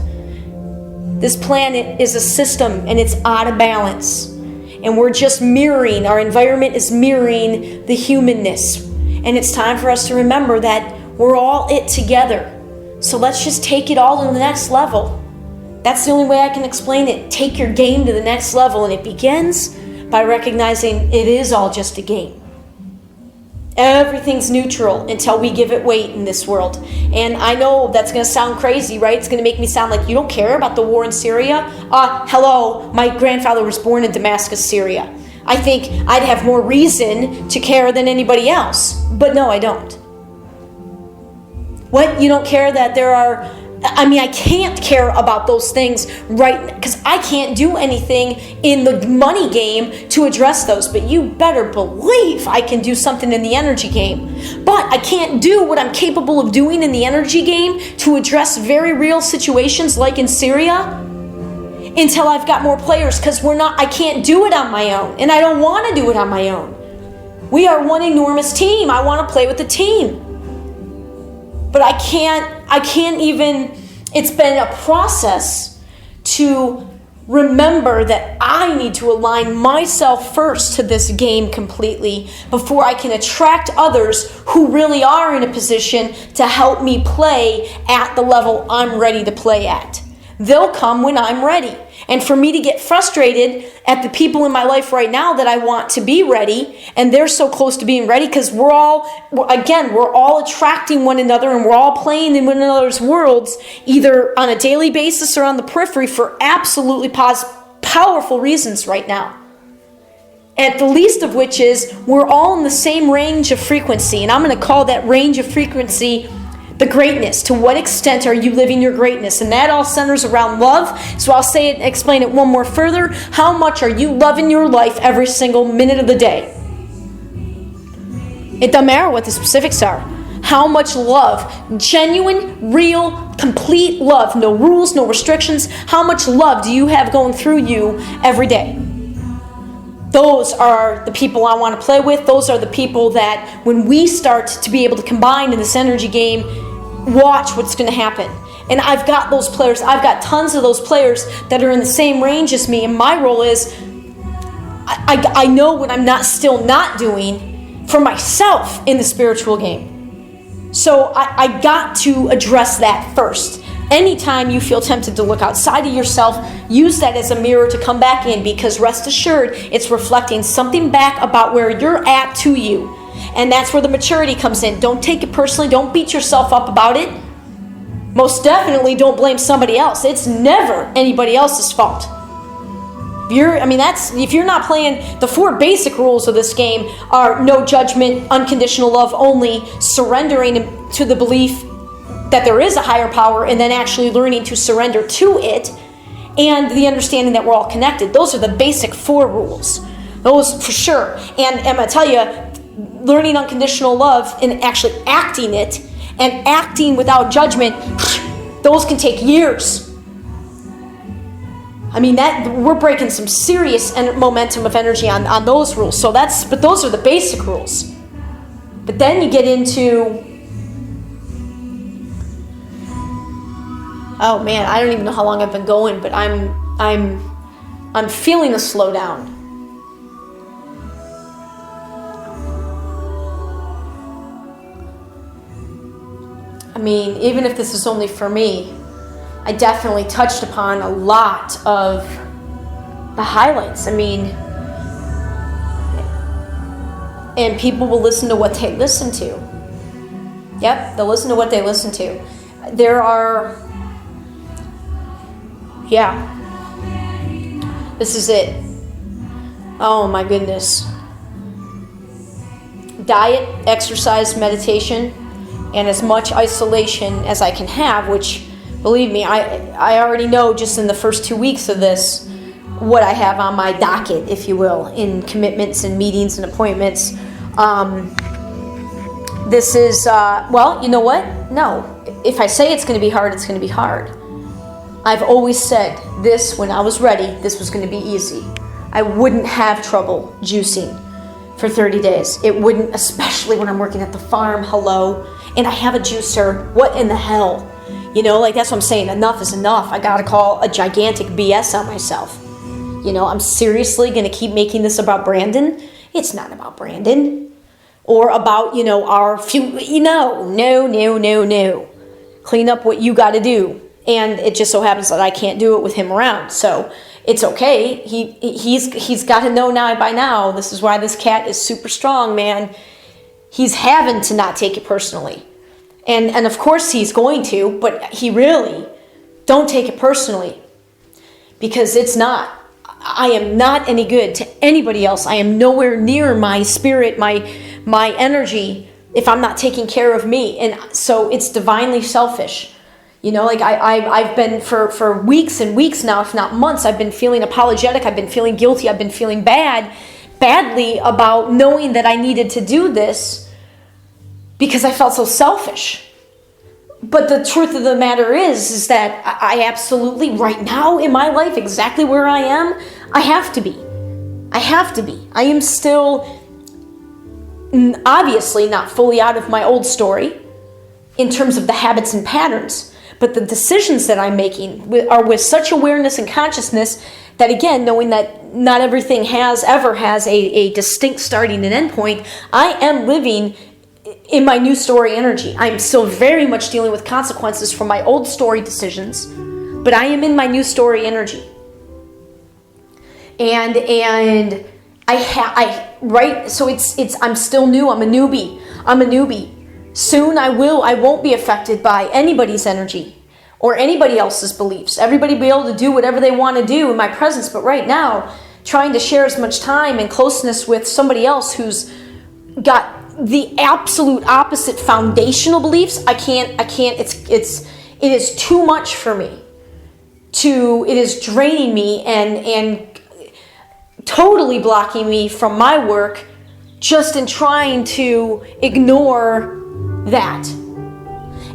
This planet is a system and it's out of balance. And we're just mirroring, our environment is mirroring the humanness. And it's time for us to remember that we're all it together. So let's just take it all to the next level. That's the only way I can explain it. Take your game to the next level, and it begins by recognizing it is all just a game. Everything's neutral until we give it weight in this world. And I know that's going to sound crazy, right? It's going to make me sound like you don't care about the war in Syria. Hello, my grandfather was born in Damascus, Syria. I think I'd have more reason to care than anybody else. But no, I don't. What? You don't care that there are... I can't care about those things right, because I can't do anything in the money game to address those. But you better believe I can do something in the energy game. But I can't do what I'm capable of doing in the energy game to address very real situations like in Syria until I've got more players, because I can't do it on my own, and I don't want to do it on my own. We are one enormous team. I want to play with the team. But I can't even, it's been a process to remember that I need to align myself first to this game completely before I can attract others who really are in a position to help me play at the level I'm ready to play at. They'll come when I'm ready. And for me to get frustrated at the people in my life right now that I want to be ready, and they're so close to being ready, because we're all attracting one another, and we're all playing in one another's worlds, either on a daily basis or on the periphery, for absolutely powerful reasons right now. At the least of which is, we're all in the same range of frequency, and I'm going to call that range of frequency the greatness. To what extent are you living your greatness? And that all centers around love. So I'll say it and explain it one more further. How much are you loving your life every single minute of the day? It doesn't matter what the specifics are. How much love, genuine, real, complete love, no rules, no restrictions, how much love do you have going through you every day? Those are the people I want to play with. Those are the people that, when we start to be able to combine in this energy game, watch what's going to happen. And I've got those players. I've got tons of those players that are in the same range as me. And my role is, I know what I'm still not doing for myself in the spiritual game. So I got to address that first. Anytime you feel tempted to look outside of yourself, use that as a mirror to come back in, because rest assured, it's reflecting something back about where you're at to you. And that's where the maturity comes in. Don't take it personally. Don't beat yourself up about it. Most definitely don't blame somebody else. It's never anybody else's fault. If you're not playing, the 4 basic rules of this game are no judgment, unconditional love only, surrendering to the belief that there is a higher power, and then actually learning to surrender to it, and the understanding that we're all connected. Those are the basic 4 rules. Those for sure. And I'm going to tell you, learning unconditional love and actually acting it, and acting without judgment, those can take years. We're breaking some serious momentum of energy on those rules. But those are the basic rules. But then you get into, oh man, I don't even know how long I've been going, but I'm feeling a slowdown. Even if this is only for me, I definitely touched upon a lot of the highlights. And people will listen to what they listen to. Yep, they'll listen to what they listen to. This is it. Oh my goodness. Diet, exercise, meditation, and as much isolation as I can have, which, believe me, I already know just in the first 2 weeks of this what I have on my docket, if you will, in commitments and meetings and appointments. This is, you know what? No. If I say it's going to be hard, it's going to be hard. I've always said this when I was ready, this was going to be easy. I wouldn't have trouble juicing for 30 days. It wouldn't, especially when I'm working at the farm, hello, and I have a juicer. What in the hell? That's what I'm saying. Enough is enough. I got to call a gigantic BS on myself. I'm seriously going to keep making this about Brandon? It's not about Brandon. Or about, our few, no. Clean up what you got to do. And it just so happens that I can't do it with him around. So it's okay. He's got to know now by now. This is why this cat is super strong, man. He's having to not take it personally. And of course he's going to, but he really, don't take it personally. Because it's not. I am not any good to anybody else. I am nowhere near my spirit, my energy, if I'm not taking care of me. And so it's divinely selfish. I've been for weeks and weeks now, if not months, I've been feeling apologetic. I've been feeling guilty. I've been feeling badly about knowing that I needed to do this because I felt so selfish. But the truth of the matter is that I absolutely, right now in my life, exactly where I am, I have to be. I am still obviously not fully out of my old story in terms of the habits and patterns. But the decisions that I'm making are with such awareness and consciousness that, again, knowing that not everything ever has a distinct starting and end point, I am living in my new story energy. I'm still very much dealing with consequences from my old story decisions, but I am in my new story energy. And so I'm still new. I'm a newbie. Soon I won't be affected by anybody's energy or anybody else's beliefs. Everybody will be able to do whatever they want to do in my presence. But right now, trying to share as much time and closeness with somebody else who's got the absolute opposite foundational beliefs, I can't, it is too much for me. It is draining me and totally blocking me from my work just in trying to ignore that.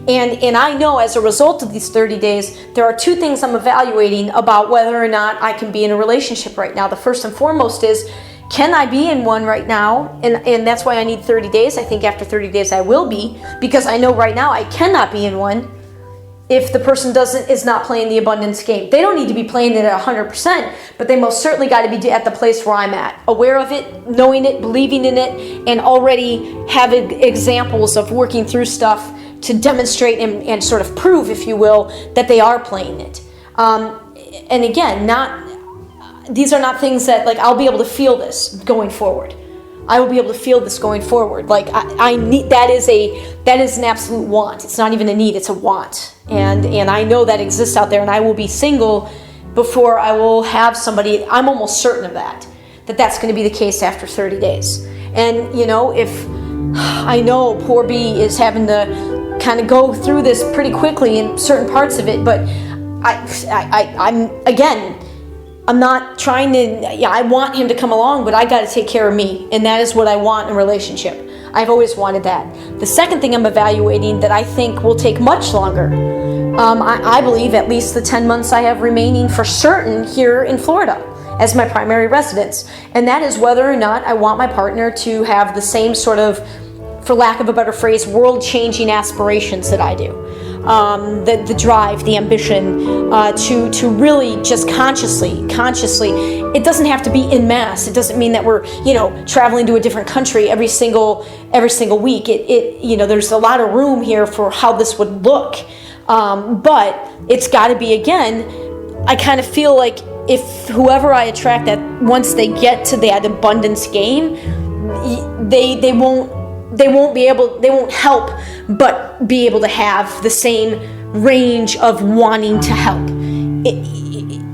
And I know as a result of these 30 days, there are two things I'm evaluating about whether or not I can be in a relationship right now. The first and foremost is, can I be in one right now? And that's why I need 30 days. I think after 30 days I will be, because I know right now I cannot be in one if the person is not playing the abundance game. They don't need to be playing it at 100%, but they most certainly got to be at the place where I'm at, aware of it, knowing it, believing in it, and already having examples of working through stuff to demonstrate and sort of prove, if you will, that they are playing it. And again, these are not things that, like, I'll be able to feel this going forward. I will be able to feel this going forward. Like, I need, that is an absolute want. It's not even a need, it's a want. And I know that exists out there, and I will be single before I will have somebody. I'm almost certain of that's going to be the case after 30 days. And, if I know poor B is having to kind of go through this pretty quickly in certain parts of it, but I'm not trying to, I want him to come along, but I got to take care of me. And that is what I want in a relationship. I've always wanted that. The second thing I'm evaluating that I think will take much longer, I believe at least the 10 months I have remaining for certain here in Florida as my primary residence. And that is whether or not I want my partner to have the same sort of, for lack of a better phrase, world-changing aspirations that I do. The drive, the ambition to really just consciously. It doesn't have to be in mass. It doesn't mean that we're traveling to a different country every single week. There's a lot of room here for how this would look, but it's got to be, again, I kind of feel like if whoever I attract, that once they get to that abundance game, they won't help but be able to have the same range of wanting to help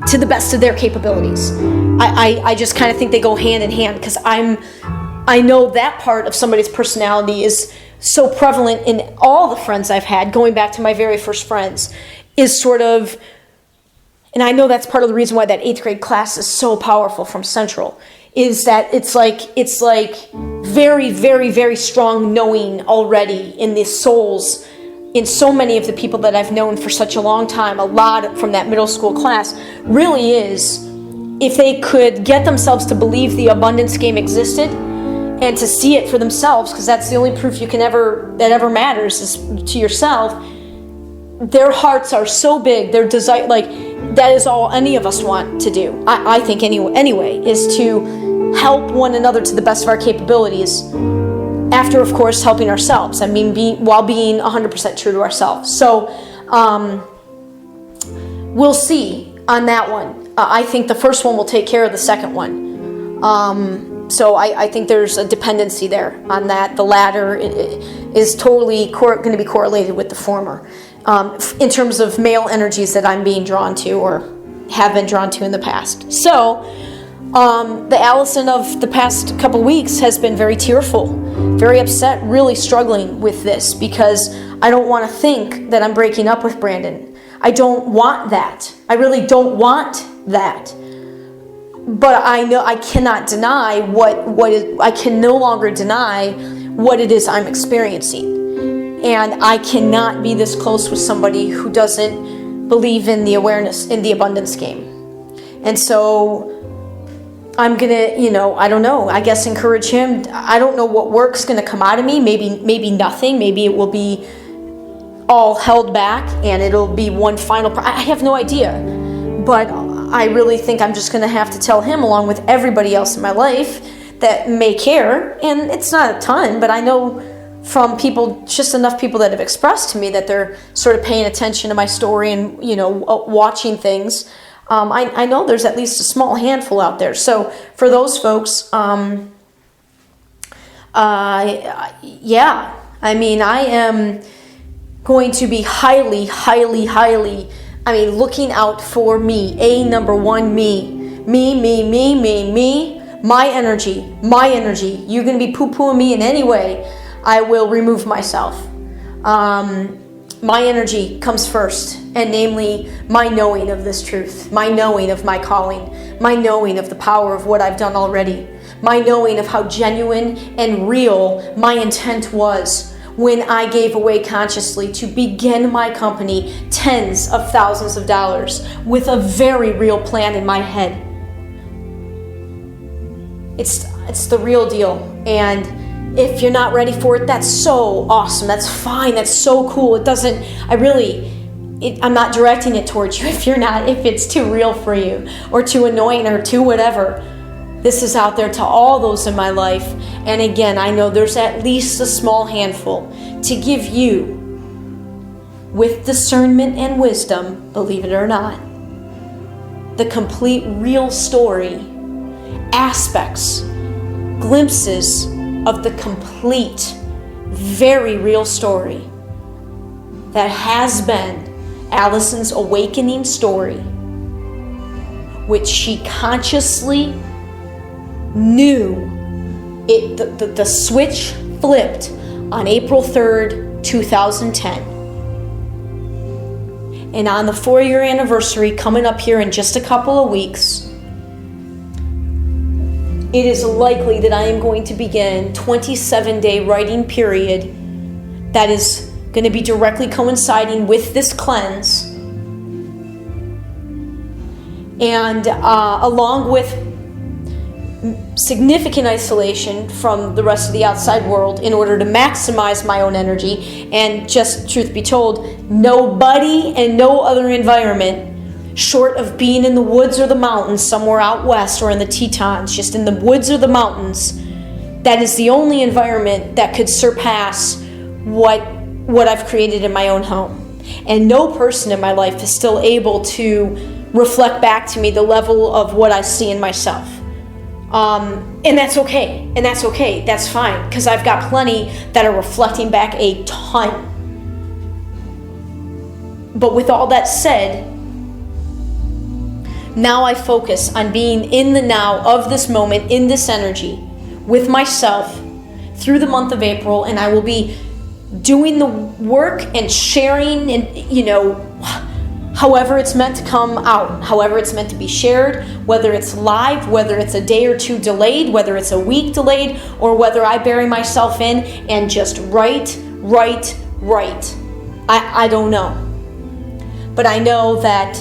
to the best of their capabilities. I just kind of think they go hand in hand, because I know that part of somebody's personality is so prevalent in all the friends I've had, going back to my very first friends, is sort of, and I know that's part of the reason why that 8th grade class is so powerful from Central, is that it's like very, very, very strong knowing already in the souls in so many of the people that I've known for such a long time. A lot from that middle school class really is, if they could get themselves to believe the abundance game existed and to see it for themselves, because that's the only proof that ever matters is to yourself. Their hearts are so big, their desire, like, that is all any of us want to do. I think anyway, is to help one another to the best of our capabilities, after, of course, helping ourselves. I mean, while being 100% true to ourselves. So, we'll see on that one. I think the first one will take care of the second one. So I think there's a dependency there on that. The latter is totally going to be correlated with the former. In terms of male energies that I'm being drawn to or have been drawn to in the past. So, the Alyson of the past couple weeks has been very tearful, very upset, really struggling with this, because I don't want to think that I'm breaking up with Brandon. I don't want that. I really don't want that. But I know I cannot deny I can no longer deny what it is I'm experiencing. And I cannot be this close with somebody who doesn't believe in the awareness, in the abundance game. And so I'm going to, I don't know, I guess encourage him. I don't know what work's going to come out of me. Maybe nothing. Maybe it will be all held back and it'll be one final. I have no idea. But I really think I'm just going to have to tell him, along with everybody else in my life that may care. And it's not a ton, but I know from people, just enough people that have expressed to me that they're sort of paying attention to my story and, watching things. I know there's at least a small handful out there. So for those folks, I am going to be highly, highly, highly, looking out for me. Number one, me. Me. My energy. You're going to be poo-pooing me in any way, I will remove myself. My energy comes first, and namely my knowing of this truth, my knowing of my calling, my knowing of the power of what I've done already, my knowing of how genuine and real my intent was when I gave away consciously to begin my company, tens of thousands of dollars, with a very real plan in my head. It's the real deal, and if you're not ready for it, that's so awesome. That's fine. That's so cool. I'm not directing it towards you if it's too real for you or too annoying or too whatever. This is out there to all those in my life. And again, I know there's at least a small handful to give you, with discernment and wisdom, believe it or not, the complete real story, aspects, glimpses of the complete, very real story that has been Alyson's awakening story, which she consciously knew the switch flipped on April 3rd, 2010. And on the 4-year anniversary coming up here in just a couple of weeks, it is likely that I am going to begin 27-day writing period that is going to be directly coinciding with this cleanse, and along with significant isolation from the rest of the outside world in order to maximize my own energy. And just truth be told, nobody and no other environment short of being in the woods or the mountains somewhere out west or in the Tetons, just in the woods or the mountains, that is the only environment that could surpass what I've created in my own home. And no person in my life is still able to reflect back to me the level of what I see in myself. And that's okay. That's fine, because I've got plenty that are reflecting back a ton. But with all that said, now I focus on being in the now of this moment, in this energy, with myself through the month of April, and I will be doing the work and sharing, and however it's meant to come out, however it's meant to be shared, whether it's live, whether it's a day or two delayed, whether it's a week delayed, or whether I bury myself in and just write. I don't know. But I know that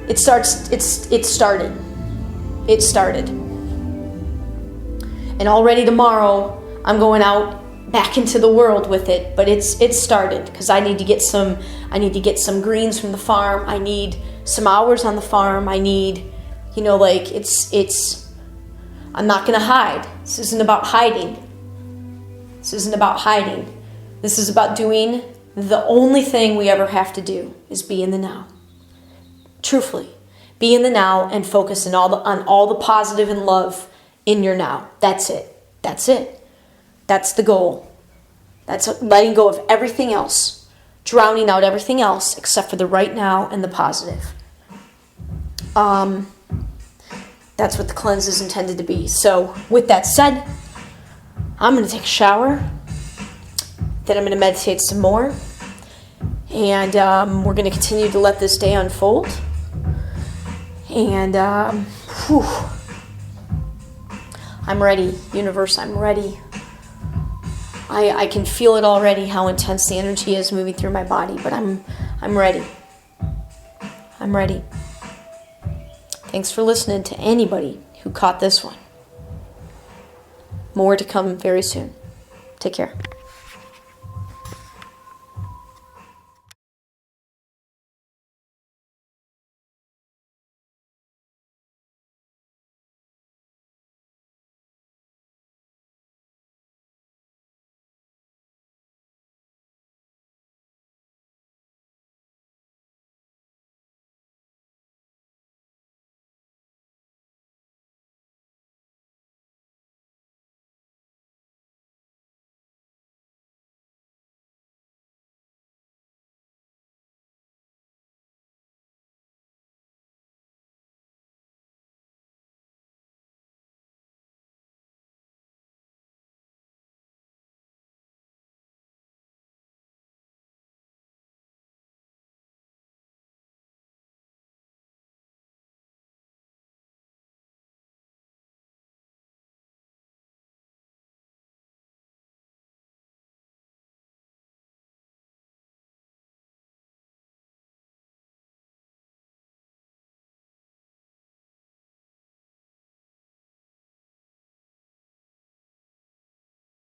it started. And already tomorrow I'm going out back into the world with it, but it's started, because I need to get some greens from the farm. I need some hours on the farm. I need, I'm not going to hide. This isn't about hiding. This is about doing the only thing we ever have to do, is be in the now. Truthfully, be in the now and focus on all the positive and love in your now. That's it. That's the goal. That's letting go of everything else, drowning out everything else except for the right now and the positive. That's what the cleanse is intended to be. So with that said, I'm going to take a shower. Then I'm going to meditate some more. And we're going to continue to let this day unfold. And I'm ready, universe, I'm ready. I can feel it already, how intense the energy is moving through my body, but I'm ready. I'm ready. Thanks for listening to anybody who caught this one. More to come very soon. Take care.